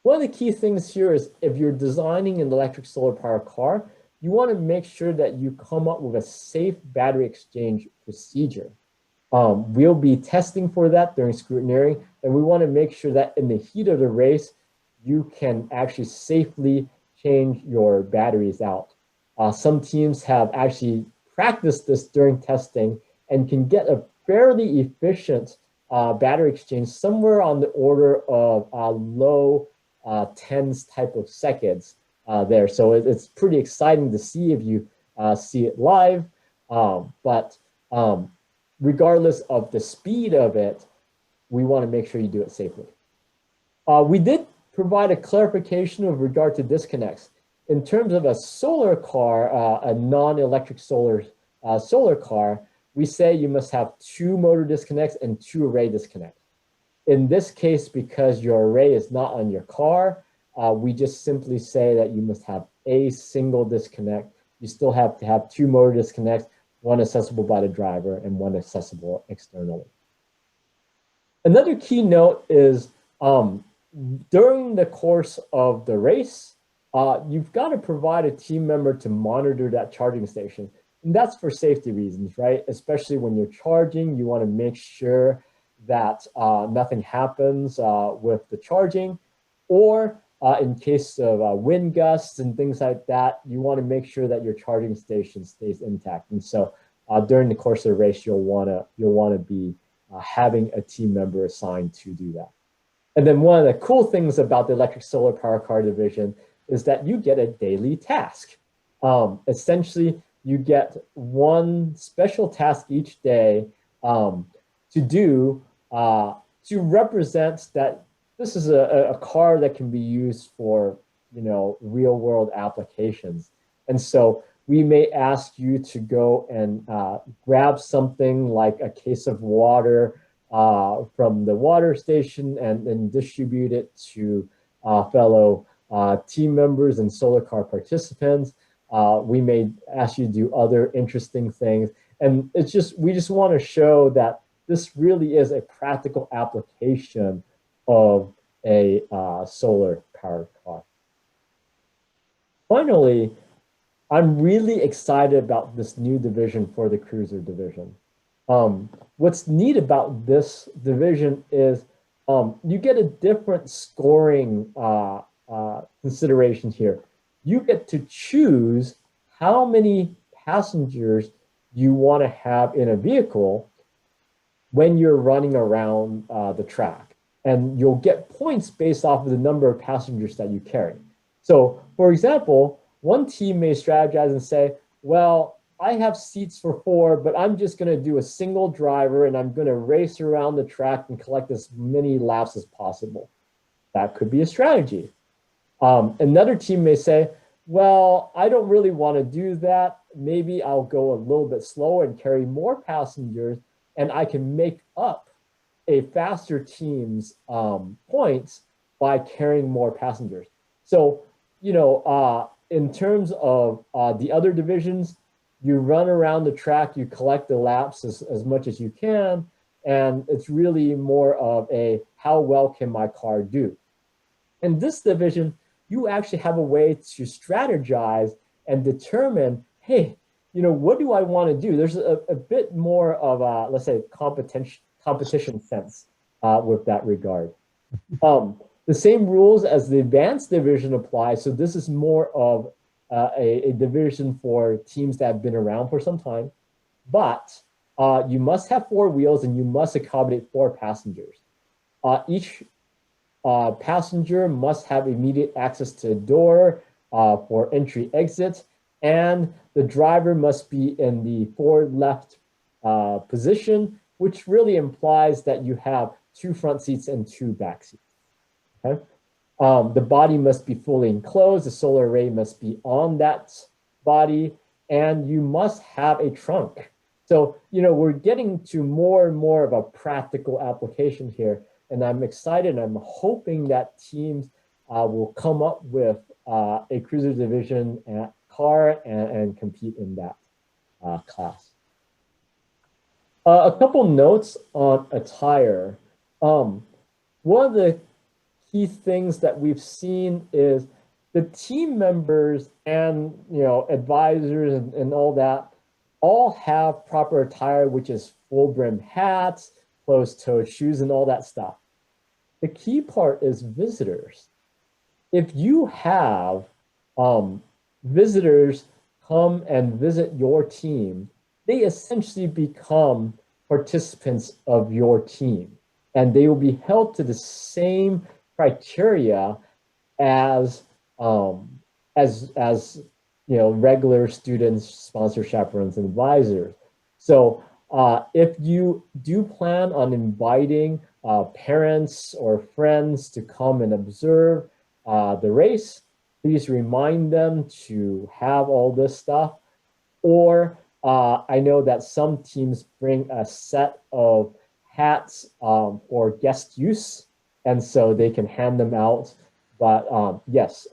One of the key things here is if you're designing an electric solar power car, you want to make sure that you come up with a safe battery exchange procedure. We'll be testing for that during scrutineering, and we want to make sure that in the heat of the race, you can actually safely change your batteries out. Some teams have actually practiced this during testing and can get a fairly efficient battery exchange somewhere on the order of low tens type of seconds there. So it's pretty exciting to see if you see it live. regardless of the speed of it, we want to make sure you do it safely. We did provide a clarification with regard to disconnects. In terms of a solar car, a non-electric solar car, we say you must have 2 motor disconnects and 2 array disconnects. In this case, because your array is not on your car, we just simply say that you must have a single disconnect. You still have to have 2 motor disconnects, 1 accessible by the driver and 1 accessible externally. Another key note is during the course of the race, you've got to provide a team member to monitor that charging station. And that's for safety reasons, right? Especially when you're charging, you want to make sure that nothing happens with the charging, or in case of wind gusts and things like that, you want to make sure that your charging station stays intact. And so during the course of the race, you'll want to be having a team member assigned to do that. And then one of the cool things about the electric solar power car division is that you get a daily task. Essentially, you get 1 special task each day to do to represent that this is a car that can be used for, real world applications. And so we may ask you to go and grab something like a case of water from the water station and then distribute it to fellow team members and solar car participants. We may ask you to do other interesting things. And we just want to show that this really is a practical application of a solar powered car. Finally, I'm really excited about this new division for the cruiser division. What's neat about this division is you get a different scoring consideration here. You get to choose how many passengers you want to have in a vehicle when you're running around the track. And you'll get points based off of the number of passengers that you carry. So, for example, one team may strategize and say, well, I have seats for 4, but I'm just going to do a single driver and I'm going to race around the track and collect as many laps as possible. That could be a strategy. Another team may say, well, I don't really want to do that. Maybe I'll go a little bit slower and carry more passengers, and I can make up a faster team's points by carrying more passengers. So, in terms of the other divisions, you run around the track, you collect the laps as much as you can, and it's really more of a how well can my car do. In this division, you actually have a way to strategize and determine, hey, what do I want to do? There's a bit more of a, let's say, competition sense with that regard. The same rules as the advanced division apply. So this is more of a division for teams that have been around for some time, but you must have 4 wheels and you must accommodate 4 passengers. Each passenger must have immediate access to a door for entry exit, and the driver must be in the forward left position, which really implies that you have 2 front seats and 2 back seats. Okay? The body must be fully enclosed, the solar array must be on that body, and you must have a trunk. So, we're getting to more and more of a practical application here, and I'm excited, and I'm hoping that teams will come up with a cruiser division car and compete in that class. A couple notes on attire. One of the key things that we've seen is the team members and advisors and all that all have proper attire, which is full brim hats, closed-toed shoes, and all that stuff. The key part is visitors. If you have visitors come and visit your team, they essentially become participants of your team, and they will be held to the same criteria as regular students, sponsor chaperones, and advisors. So If you do plan on inviting parents or friends to come and observe the race, please remind them to have all this stuff. Or I know that some teams bring a set of hats for guest use, and so they can hand them out. But yes,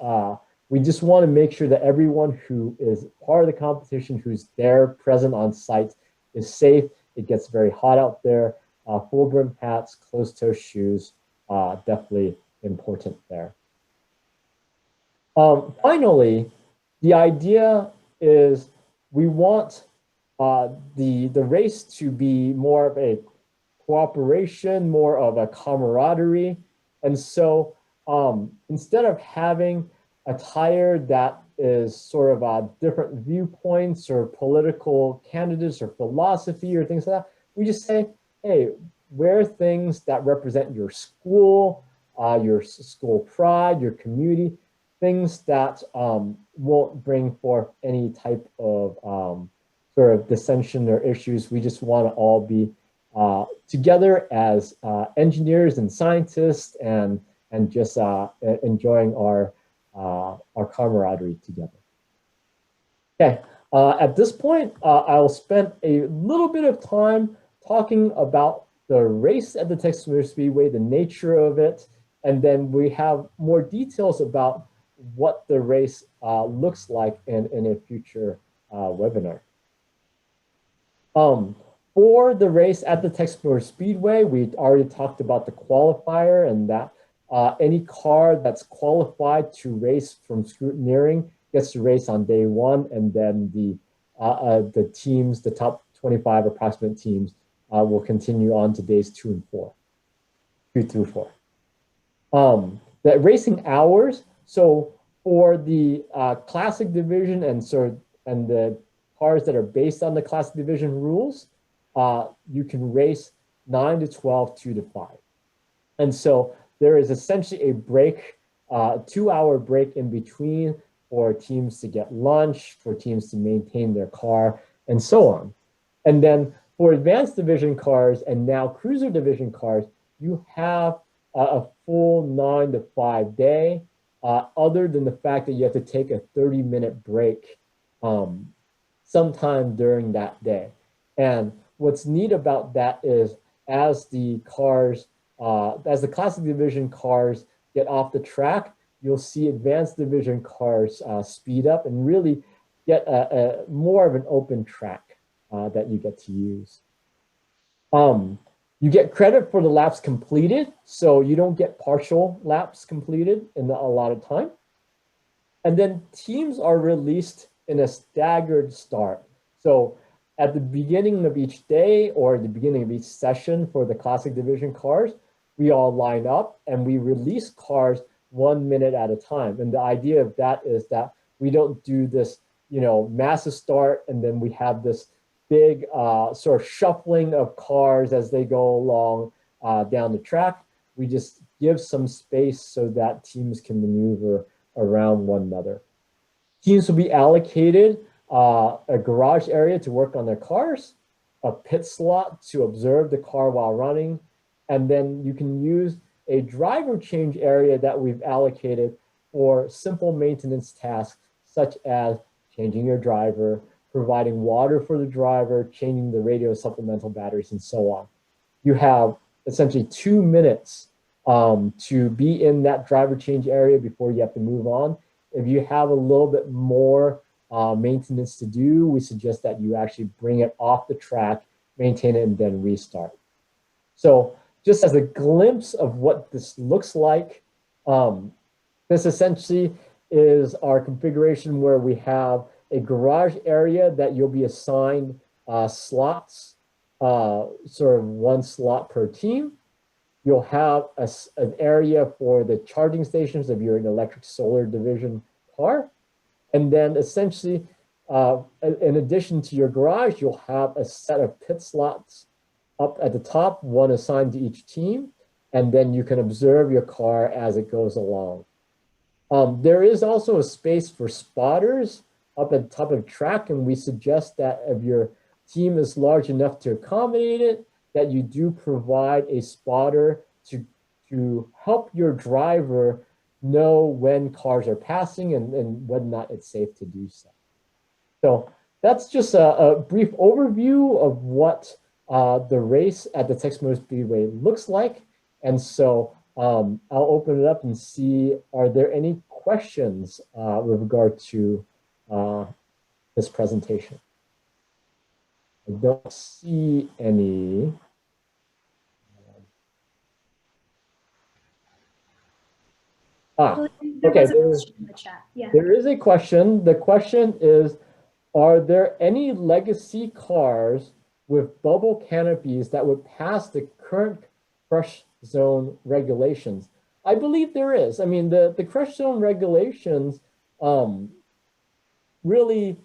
we just want to make sure that everyone who is part of the competition, who's there present on site, is safe. It gets very hot out there. Full brim hats, closed toe shoes, definitely important there. Finally, the idea is we want the race to be more of a cooperation, more of a camaraderie. And so instead of having attire that is sort of different viewpoints or political candidates or philosophy or things like that, we just say, hey, wear things that represent your school pride, your community, things that won't bring forth any type of sort of dissension or issues. We just want to all be together as engineers and scientists and just enjoying our camaraderie together. Okay, at this point, I'll spend a little bit of time talking about the race at the Texas Motor Speedway, the nature of it, and then we have more details about what the race looks like in a future webinar. For the race at the Texas Motor Speedway, we already talked about the qualifier and that any car that's qualified to race from scrutineering gets to race on day one, and then the teams, the top 25 approximate teams, will continue on to days 2 through 4. The racing hours, so for the classic division and the cars that are based on the classic division rules, you can race 9 to 12, 2 to 5. And so there is essentially a break, 2-hour break in between for teams to get lunch, for teams to maintain their car, and so on. And then for advanced division cars and now cruiser division cars, you have a full 9 to 5 day, other than the fact that you have to take a 30-minute break sometime during that day. And what's neat about that is as the classic division cars get off the track, you'll see advanced division cars speed up and really get more of an open track that you get to use. You get credit for the laps completed, so you don't get partial laps completed in a lot of time. And then teams are released in a staggered start. So at the beginning of each day or the beginning of each session for the classic division cars, we all line up and we release cars 1 minute at a time. And the idea of that is that we don't do this, massive start and then we have this big sort of shuffling of cars as they go along down the track. We just give some space so that teams can maneuver around one another. Teams will be allocated a garage area to work on their cars, a pit slot to observe the car while running, and then you can use a driver change area that we've allocated for simple maintenance tasks such as changing your driver, providing water for the driver, changing the radio supplemental batteries, and so on. You have essentially 2 minutes to be in that driver change area before you have to move on. If you have a little bit more maintenance to do, we suggest that you actually bring it off the track, maintain it, and then restart. So just as a glimpse of what this looks like, this essentially is our configuration where we have a garage area that you'll be assigned slots, sort of 1 slot per team. You'll have an area for the charging stations if you're an electric solar division car. And then essentially, in addition to your garage, you'll have a set of pit slots up at the top, 1 assigned to each team. And then you can observe your car as it goes along. There is also a space for spotters up at the top of the track, and we suggest that if you're team is large enough to accommodate it, that you do provide a spotter to help your driver know when cars are passing and whether or not it's safe to do so. So that's just a brief overview of what the race at the Texas Motor Speedway looks like. And so I'll open it up and see, are there any questions with regard to this presentation? I don't see any. Okay. There is a question. The question is, are there any legacy cars with bubble canopies that would pass the current crush zone regulations? I believe there is. I mean, the crush zone regulations really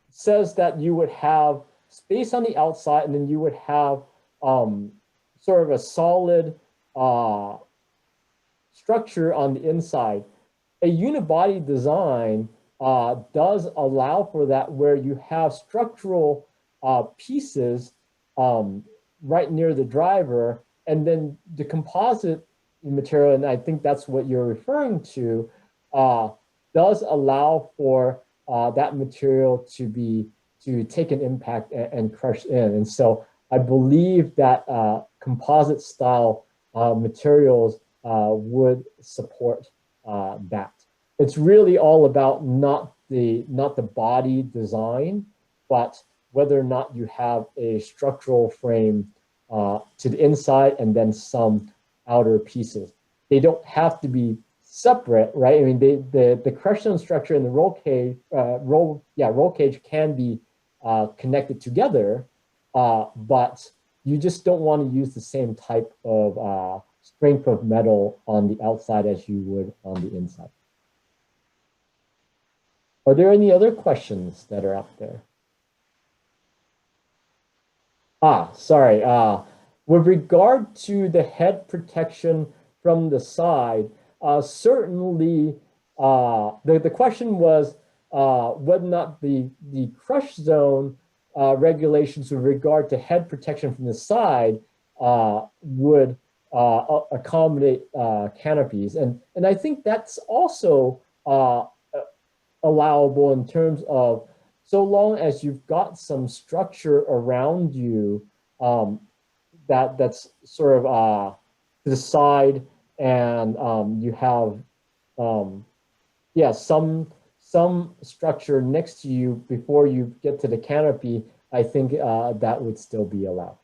says that you would have space on the outside, and then you would have sort of a solid structure on the inside. A unibody design does allow for that, where you have structural pieces right near the driver, and then the composite material, and I think that's what you're referring to, does allow for that material to take an impact and crush in. And so I believe that composite style materials would support that. It's really all about not the body design, but whether or not you have a structural frame to the inside and then some outer pieces. They don't have to be separate, right? I mean, the crush zone structure and the roll cage can be connected together, but you just don't want to use the same type of strength of metal on the outside as you would on the inside. Are there any other questions that are out there? Sorry. With regard to the head protection from the side, certainly the question was whether or not the crush zone regulations with regard to head protection from the side would accommodate canopies. And I think that's also allowable in terms of, so long as you've got some structure around you that's sort of to the side, and you have some structure next to you before you get to the canopy, I think that would still be allowed.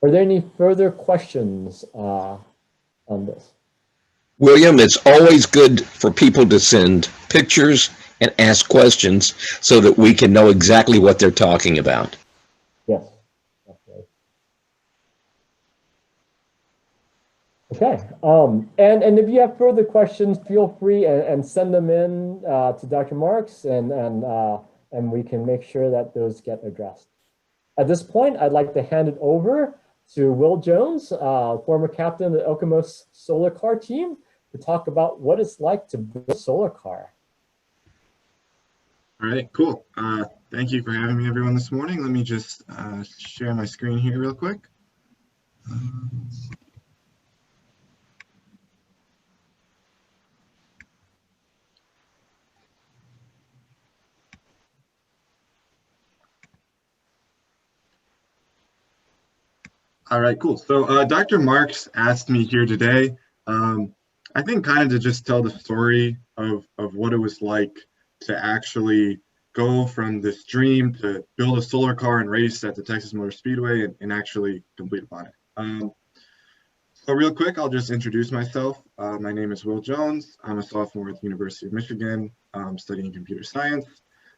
Are there any further questions on this? William, it's always good for people to send pictures and ask questions so that we can know exactly what they're talking about. Yes. Okay. And if you have further questions, feel free and send them in to Dr. Marks, and we can make sure that those get addressed. At this point, I'd like to hand it over to Will Jones, former captain of the Okemos Solar Car team, to talk about what it's like to build a solar car. All right, cool. Thank you for having me, everyone, this morning. Let me just share my screen here real quick. All right, cool. So Dr. Marks asked me here today, I think kind of to just tell the story of what it was like to actually go from this dream to build a solar car and race at the Texas Motor Speedway and actually complete upon it. So real quick, I'll just introduce myself. My name is Will Jones. I'm a sophomore at the University of Michigan, studying computer science.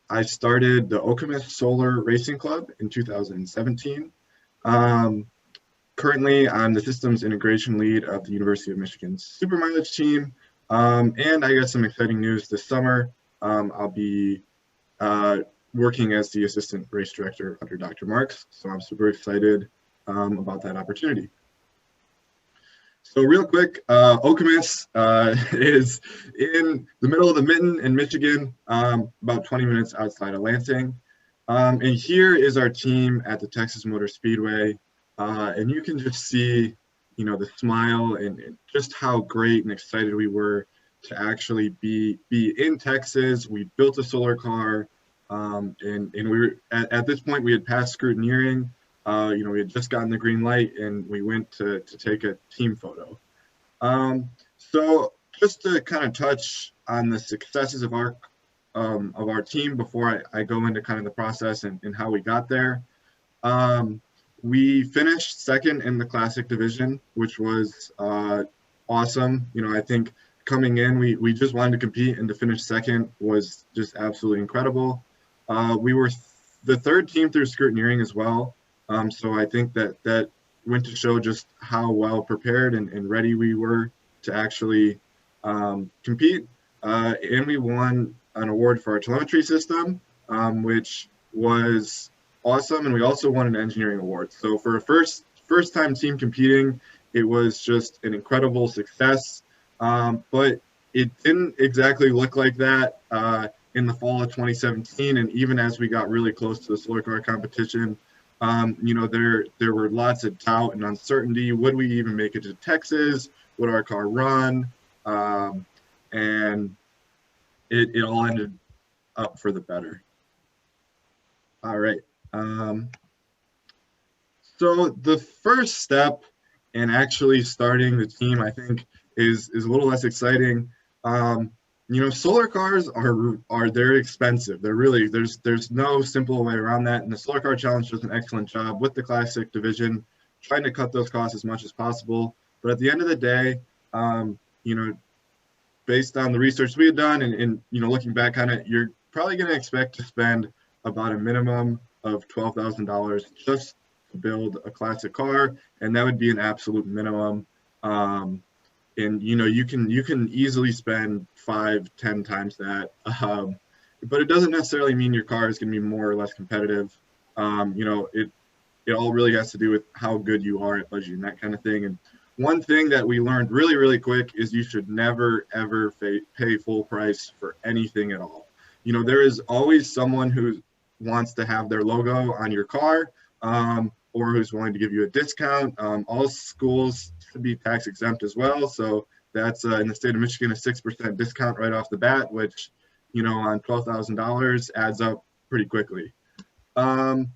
I started the Okemos Solar Racing Club in 2017. Currently, I'm the systems integration lead of the University of Michigan's super mileage team. And I got some exciting news this summer. I'll be working as the assistant race director under Dr. Marks. So I'm super excited about that opportunity. So real quick, Okemos is in the middle of the Mitten in Michigan, about 20 minutes outside of Lansing. And here is our team at the Texas Motor Speedway. And you can just see, the smile and just how great and excited we were to actually be in Texas. We built a solar car, and we were at this point we had passed scrutineering. We had just gotten the green light, and we went to take a team photo. So just to kind of touch on the successes of our team before I go into kind of the process and how we got there. We finished second in the Classic division, which was awesome. I think coming in, we just wanted to compete, and to finish second was just absolutely incredible. We were the third team through scrutineering as well. So I think that went to show just how well prepared and ready we were to actually compete. And we won an award for our telemetry system, which was awesome. And we also won an engineering award. So for a first time team competing, it was just an incredible success. But it didn't exactly look like that in the fall of 2017. And even as we got really close to the solar car competition, there were lots of doubt and uncertainty. Would we even make it to Texas? Would our car run? And it all ended up for the better. All right. So the first step in actually starting the team, I think, is a little less exciting. Solar cars they're expensive. They're really, there's no simple way around that. And the Solar Car Challenge does an excellent job with the Classic division, trying to cut those costs as much as possible. But at the end of the day, based on the research we had done and looking back on it, you're probably going to expect to spend about a minimum of $12,000 just to build a Classic car, and that would be an absolute minimum. And you can easily spend 5-10 times that, but it doesn't necessarily mean your car is going to be more or less competitive. It all really has to do with how good you are at budgeting, that kind of thing. And one thing that we learned really, really quick is you should never ever pay full price for anything at all. There is always someone who wants to have their logo on your car, or who's willing to give you a discount. All schools should be tax exempt as well. So that's in the state of Michigan, a 6% discount right off the bat, which, on $12,000 adds up pretty quickly. The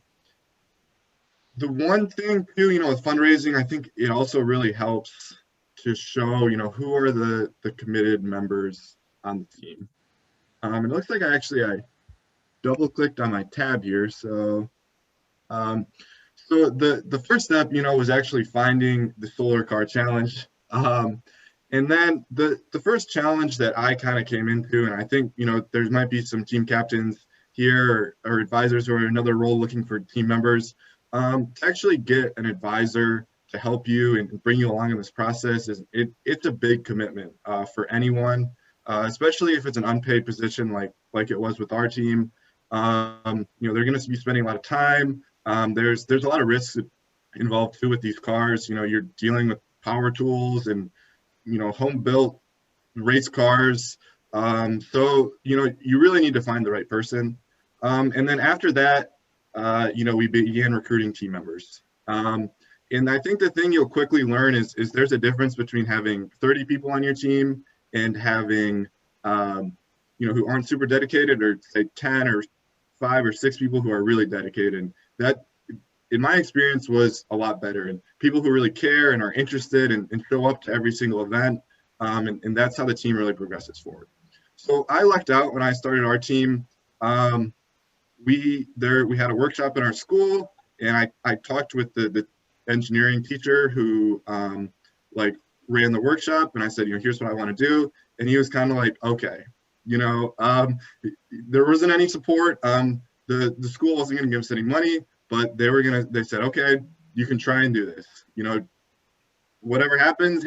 one thing too, with fundraising, I think it also really helps to show, who are the committed members on the team. It looks like I double clicked on my tab here. So the first step, was actually finding the Solar Car Challenge. And then the first challenge that I kind of came into, and I think, there might be some team captains here or advisors who are in another role looking for team members, to actually get an advisor to help you and bring you along in this process it's a big commitment for anyone, especially if it's an unpaid position like it was with our team. They're going to be spending a lot of time. There's a lot of risks involved too with these cars. You're dealing with power tools and home built race cars. So you really need to find the right person. And then after that, we began recruiting team members. And I think the thing you'll quickly learn is there's a difference between having 30 people on your team and having, who aren't super dedicated, or say 10 or 5 or 6 people who are really dedicated. And that, in my experience, was a lot better. And people who really care and are interested and show up to every single event. And that's how the team really progresses forward. So I lucked out when I started our team. We had a workshop in our school, and I talked with the engineering teacher who ran the workshop, and I said, here's what I want to do. And he was kind of like, okay, there wasn't any support. The school wasn't going to give us any money, but they said, okay, you can try and do this. Whatever happens.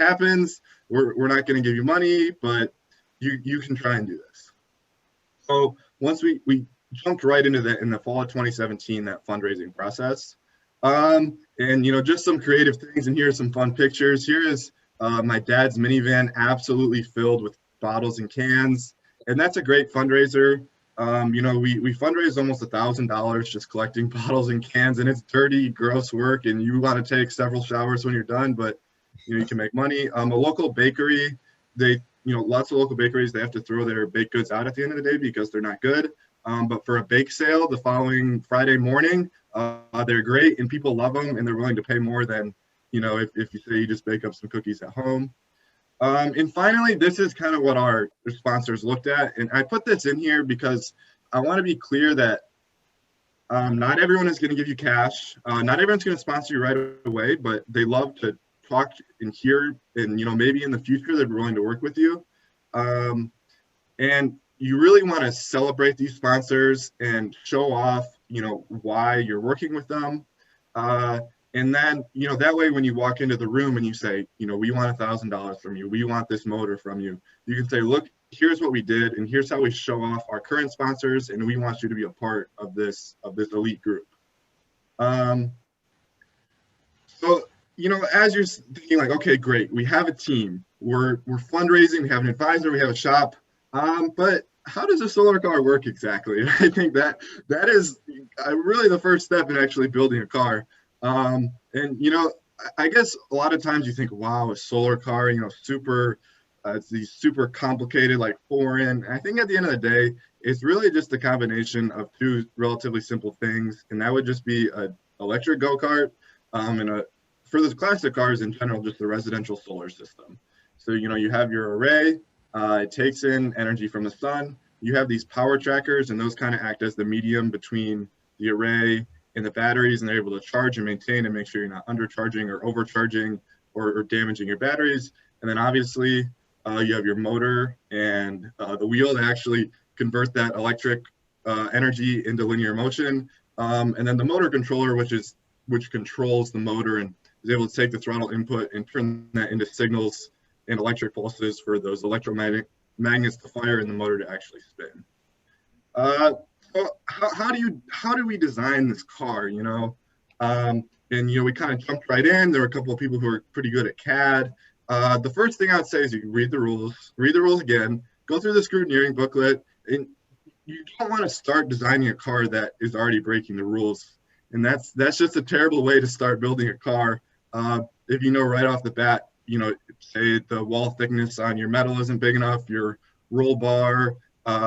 We're not going to give you money, but you can try and do this. So once we jumped right into that in the fall of 2017, that fundraising process. And just some creative things, and here are some fun pictures. Here is My dad's minivan absolutely filled with bottles and cans, and that's a great fundraiser. We fundraise almost $1,000 just collecting bottles and cans, and it's dirty, gross work, and you want to take several showers when you're done, but you can make money. A local bakery, lots of local bakeries, they have to throw their baked goods out at the end of the day because they're not good. But for a bake sale the following Friday morning, they're great, and people love them, and they're willing to pay more than, if you say you just bake up some cookies at home. And finally, this is kind of what our sponsors looked at. And I put this in here because I want to be clear that not everyone is going to give you cash. Not everyone's going to sponsor you right away, but they love to talk and hear, and maybe in the future they're willing to work with you. And you really want to celebrate these sponsors and show off, why you're working with them. And then, that way when you walk into the room and you say, we want $1,000 from you, we want this motor from you, you can say, look, here's what we did, and here's how we show off our current sponsors, and we want you to be a part of this elite group. So, as you're thinking like, okay, great, we have a team, we're fundraising, we have an advisor, we have a shop, but how does a solar car work exactly? I think that is really the first step in actually building a car. And I guess a lot of times you think, wow, a solar car, super, it's these super complicated, like foreign. I think at the end of the day, it's really just a combination of two relatively simple things, and that would just be an electric go-kart, and for the classic cars in general, just the residential solar system. So you have your array, it takes in energy from the sun. You have these power trackers, and those kind of act as the medium between the array and the batteries, and they're able to charge and maintain and make sure you're not undercharging or overcharging or damaging your batteries. And then obviously you have your motor and the wheel to actually convert that electric energy into linear motion. And then the motor controller, which controls the motor and is able to take the throttle input and turn that into signals and electric pulses for those magnets to fire and the motor to actually spin. So how do we design this car, and we kind of jumped right in. There were a couple of people who are pretty good at CAD. The first thing I would say is you read the rules again, go through the scrutineering booklet, and you don't want to start designing a car that is already breaking the rules. And that's just a terrible way to start building a car. If you know right off the bat, say the wall thickness on your metal isn't big enough, your roll bar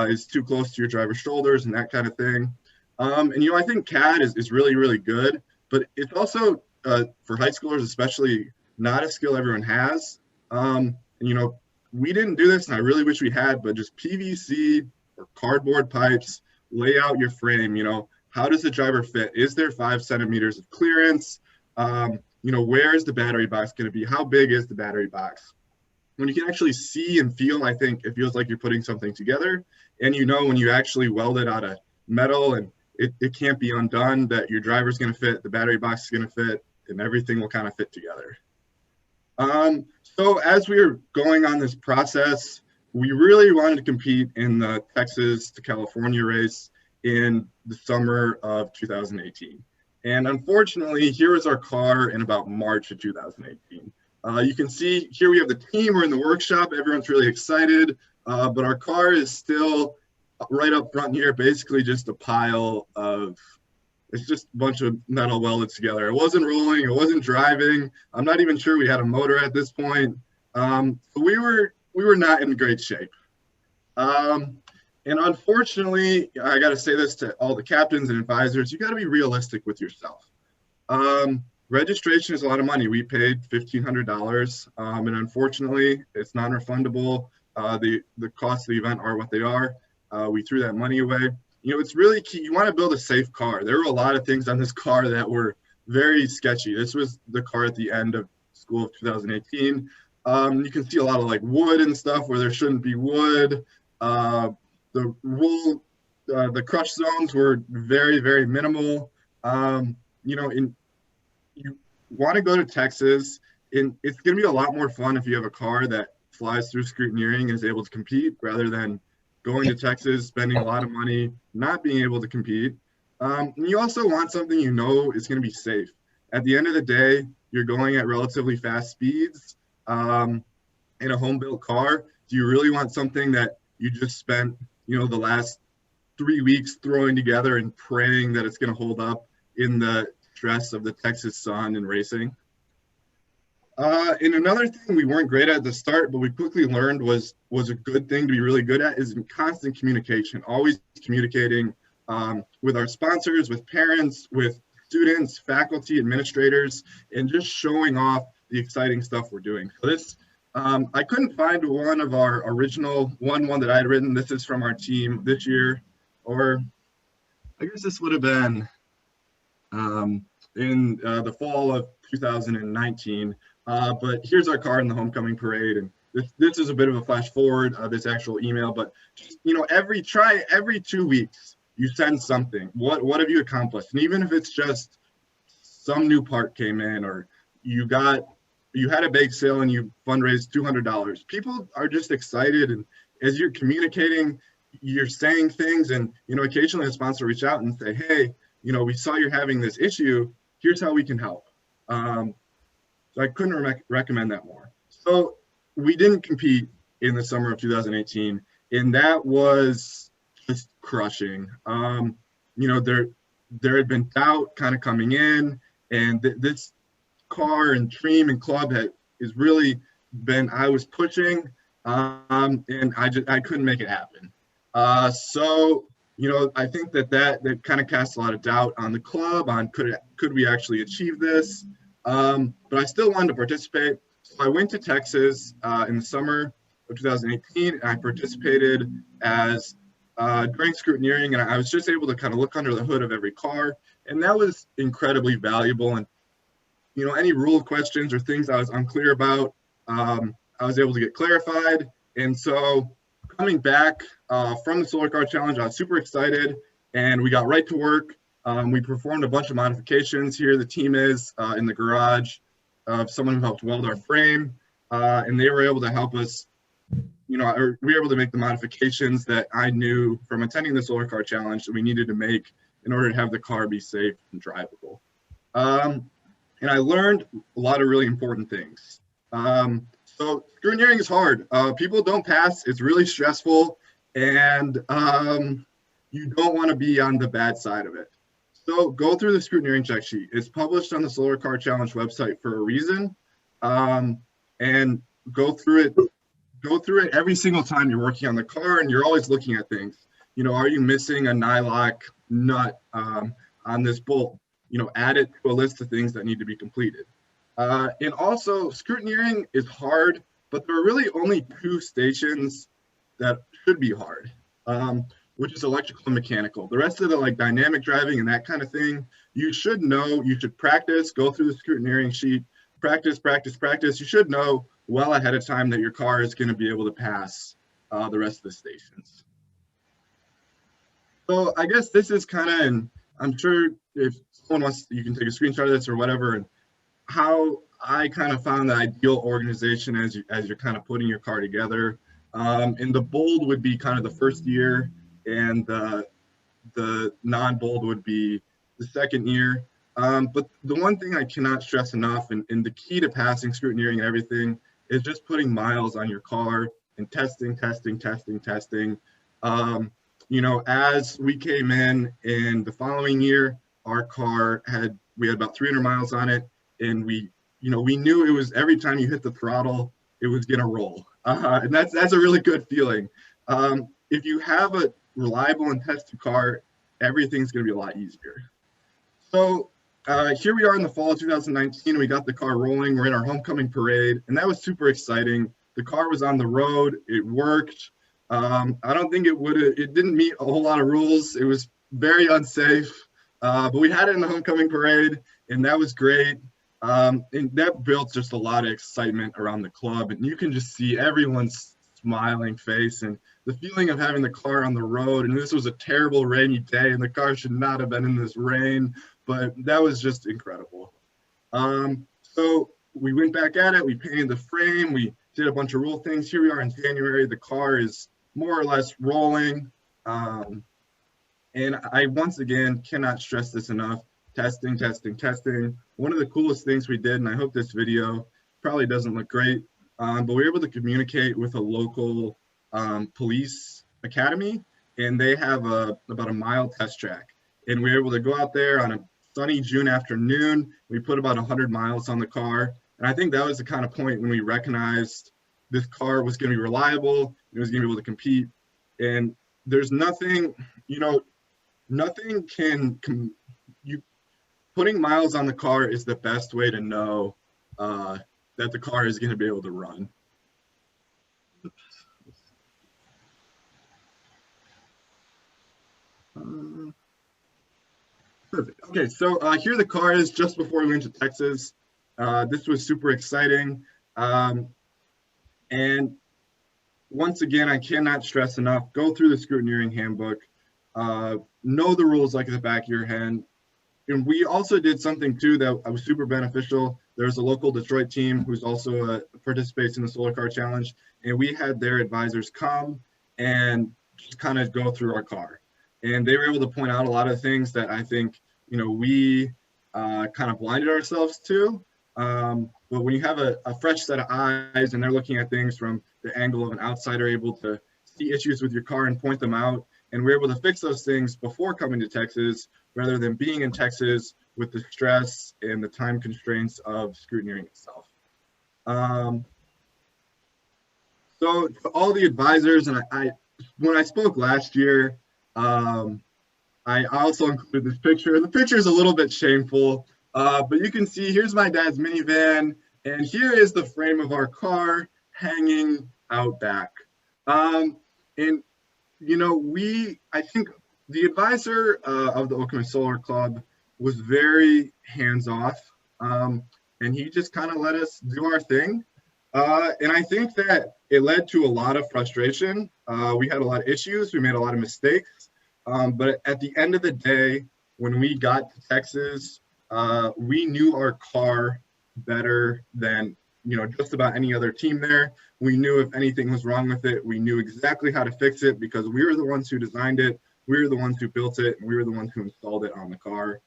is too close to your driver's shoulders and that kind of thing. And I think CAD is really, really good, but it's also for high schoolers especially not a skill everyone has. We didn't do this, and I really wish we had, but just PVC or cardboard pipes, lay out your frame. How does the driver fit? Is there 5 centimeters of clearance? Where is the battery box going to be? How big is the battery box? When you can actually see and feel, I think it feels like you're putting something together. And when you actually weld it out of metal and it can't be undone, that your driver's going to fit, the battery box is going to fit, and everything will kind of fit together. So as we were going on this process, we really wanted to compete in the Texas to California race in the summer of 2018. And unfortunately, here is our car in about March of 2018. You can see here we have the team, we're in the workshop, everyone's really excited, but our car is still right up front here, basically just a pile of, it's just a bunch of metal welded together. It wasn't rolling, it wasn't driving. I'm not even sure we had a motor at this point. So we were not in great shape. And unfortunately, I got to say this to all the captains and advisors, you got to be realistic with yourself. Registration is a lot of money. We paid $1,500, and unfortunately, it's non-refundable. The costs of the event are what they are. We threw that money away. It's really key. You want to build a safe car. There were a lot of things on this car that were very sketchy. This was the car at the end of school of 2018. You can see a lot of like wood and stuff where there shouldn't be wood. The crush zones were very, very minimal. You want to go to Texas, and it's going to be a lot more fun if you have a car that flies through scrutineering and is able to compete rather than going to Texas, spending a lot of money, not being able to compete. And you also want something is going to be safe. At the end of the day, you're going at relatively fast speeds. in a home built car? Do you really want something that you just spent, the last 3 weeks throwing together and praying that it's going to hold up in the stress of the Texas sun and racing? And another thing we weren't great at the start, but we quickly learned was a good thing to be really good at, is constant communication, always communicating with our sponsors, with parents, with students, faculty, administrators, and just showing off the exciting stuff we're doing. So this, I couldn't find one of our original one that I had written. This is from our team this year, or I guess this would have been in the fall of 2019. But here's our car in the homecoming parade, and this is a bit of a flash forward of this actual email. But just, every 2 weeks you send something. What have you accomplished? And even if it's just some new part came in, or you had a bake sale and you fundraised $200, people are just excited. And as you're communicating, you're saying things, and occasionally a sponsor will reach out and say, hey, we saw you're having this issue. Here's how we can help. So I couldn't recommend that more. So we didn't compete in the summer of 2018, and that was just crushing. There had been doubt kind of coming in, and this car and team and club is really been, I was pushing, and I couldn't make it happen. So I think that kind of casts a lot of doubt on the club, on could we actually achieve this? But I still wanted to participate. So I went to Texas in the summer of 2018, and I participated as during scrutineering, and I was just able to kind of look under the hood of every car, and that was incredibly valuable. And any rule questions or things I was unclear about, I was able to get clarified. And so coming back from the Solar Car Challenge, I was super excited, and we got right to work. We performed a bunch of modifications. Here the team is in the garage of someone who helped weld our frame, and they were able to help us, we were able to make the modifications that I knew from attending the Solar Car Challenge that we needed to make in order to have the car be safe and drivable. And I learned a lot of really important things. So scrutineering is hard. People don't pass. It's really stressful, and you don't want to be on the bad side of it. So go through the scrutineering check sheet. It's published on the Solar Car Challenge website for a reason, and go through it. Go through it every single time you're working on the car, and you're always looking at things. Are you missing a nylock nut on this bolt? Add it to a list of things that need to be completed. And also, scrutineering is hard, but there are really only 2 stations that should be hard. Which is electrical and mechanical. The rest of the dynamic driving and that kind of thing, you should know, you should practice, go through the scrutineering sheet, practice. You should know well ahead of time that your car is going to be able to pass the rest of the stations. So I guess this is kind of, and I'm sure if someone wants, you can take a screenshot of this or whatever, and how I kind of found the ideal organization as you're kind of putting your car together. And the bold would be kind of the first year, and the non-bold would be the second year. But the one thing I cannot stress enough, and the key to passing scrutineering and everything, is just putting miles on your car and testing. As we came in the following year, our car we had about 300 miles on it, and we knew it was every time you hit the throttle, it was gonna roll. And that's a really good feeling. If you have a reliable and tested car, everything's going to be a lot easier. So here we are in the fall of 2019. We got the car rolling. We're in our homecoming parade, and that was super exciting. The car was on the road. It worked. I don't think it didn't meet a whole lot of rules. It was very unsafe, but we had it in the homecoming parade, and that was great. And that built just a lot of excitement around the club, and you can just see everyone's smiling face and the feeling of having the car on the road. And this was a terrible rainy day, and the car should not have been in this rain, but that was just incredible. So we went back at it. We painted the frame. We did a bunch of rule things. Here we are in January. The car is more or less rolling. And I, once again, cannot stress this enough. Testing. One of the coolest things we did, and I hope this video probably doesn't look great, but we were able to communicate with a local police academy, and they have about a mile test track. And we were able to go out there on a sunny June afternoon. We put about 100 miles on the car. And I think that was the kind of point when we recognized this car was going to be reliable, it was going to be able to compete. And there's nothing, nothing putting miles on the car is the best way to know that the car is going to be able to run. Perfect. Okay, so here the car is just before we went to Texas. This was super exciting. And once again, I cannot stress enough, go through the scrutineering handbook, know the rules like the back of your hand. And we also did something too that was super beneficial. There's a local Detroit team who's also participates in the Solar Car Challenge, and we had their advisors come and just kind of go through our car. And they were able to point out a lot of things that I think, we kind of blinded ourselves to. But when you have a fresh set of eyes and they're looking at things from the angle of an outsider, able to see issues with your car and point them out, and we're able to fix those things before coming to Texas, rather than being in Texas with the stress and the time constraints of scrutineering itself. So to all the advisors, and when I spoke last year, I also included this picture. The picture is a little bit shameful, but you can see here's my dad's minivan, and here is the frame of our car hanging out back. And I think the advisor of the Okemos Solar Club was very hands-off, and he just kind of let us do our thing. And I think that it led to a lot of frustration. We had a lot of issues. We made a lot of mistakes. But at the end of the day, when we got to Texas, we knew our car better than just about any other team there. We knew if anything was wrong with it, we knew exactly how to fix it because we were the ones who designed it, we were the ones who built it, and we were the ones who installed it on the car.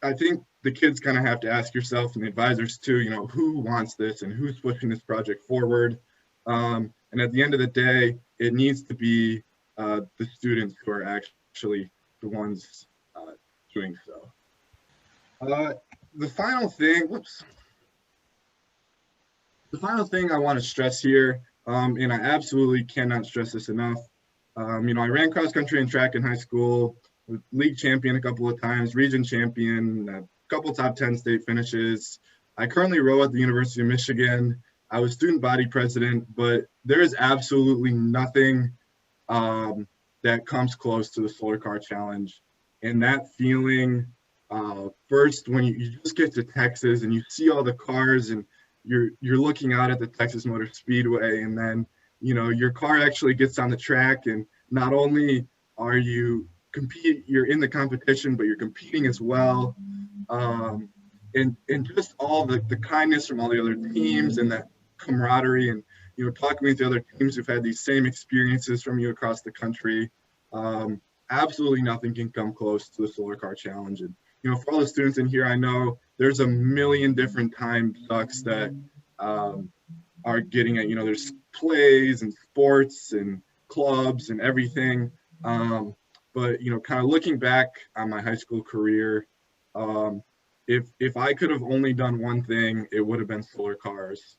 I think the kids kind of have to ask yourself, and the advisors too, who wants this and who's pushing this project forward. And at the end of the day, it needs to be the students who are actually the ones doing so. The final thing I want to stress here, and I absolutely cannot stress this enough. I ran cross country and track in high school, league champion a couple of times, region champion, a couple top 10 state finishes. I currently row at the University of Michigan. I was student body president, but there is absolutely nothing that comes close to the Solar Car Challenge. And that feeling, first when you just get to Texas and you see all the cars and you're looking out at the Texas Motor Speedway, and then your car actually gets on the track, and not only are you're in the competition, but you're competing as well. And just all the kindness from all the other teams and that camaraderie, and talking with the other teams who've had these same experiences from you across the country. Absolutely nothing can come close to the Solar Car Challenge. And for all the students in here, I know there's a million different time sucks that are getting it. There's plays and sports and clubs and everything. But kind of looking back on my high school career, if I could have only done one thing, it would have been solar cars.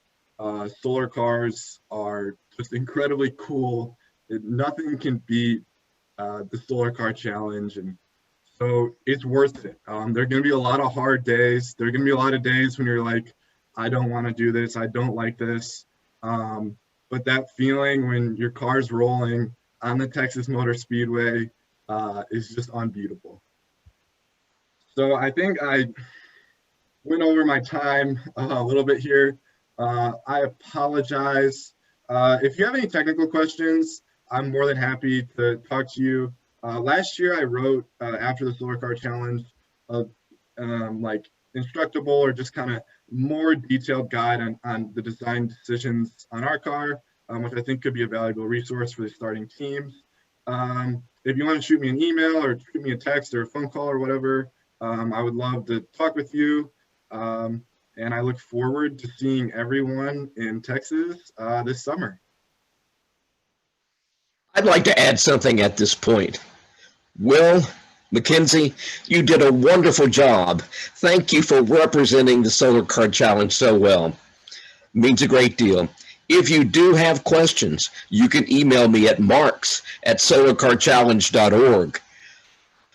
Solar cars are just incredibly cool. Nothing can beat the Solar Car Challenge, and so it's worth it. There are going to be a lot of hard days. There are going to be a lot of days when you're like, I don't want to do this, I don't like this. But that feeling when your car's rolling on the Texas Motor Speedway is just unbeatable. So I think I went over my time a little bit here. I apologize. If you have any technical questions, I'm more than happy to talk to you. Last year I wrote after the Solar Car Challenge like instructable or just kind of more detailed guide on the design decisions on our car, which I think could be a valuable resource for the starting teams. If you want to shoot me an email or shoot me a text or a phone call or whatever, I would love to talk with you. and I look forward to seeing everyone in Texas this summer. I'd like to add something at this point. Will, Mackenzie, you did a wonderful job. Thank you for representing the Solar Car Challenge so well. Means a great deal. If you do have questions, you can email me at marks@solarcarchallenge.org.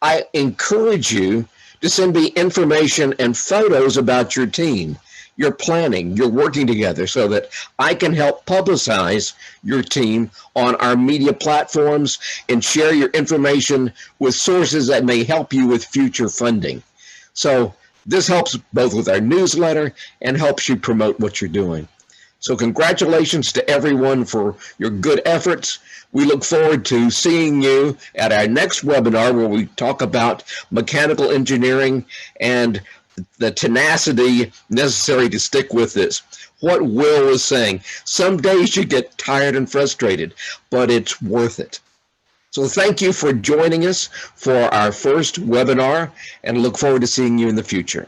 I encourage you to send me information and photos about your team, your planning, your working together, so that I can help publicize your team on our media platforms and share your information with sources that may help you with future funding. So this helps both with our newsletter and helps you promote what you're doing. So congratulations to everyone for your good efforts. We look forward to seeing you at our next webinar where we talk about mechanical engineering and the tenacity necessary to stick with this. What Will was saying, some days you get tired and frustrated, but it's worth it. So thank you for joining us for our first webinar and look forward to seeing you in the future.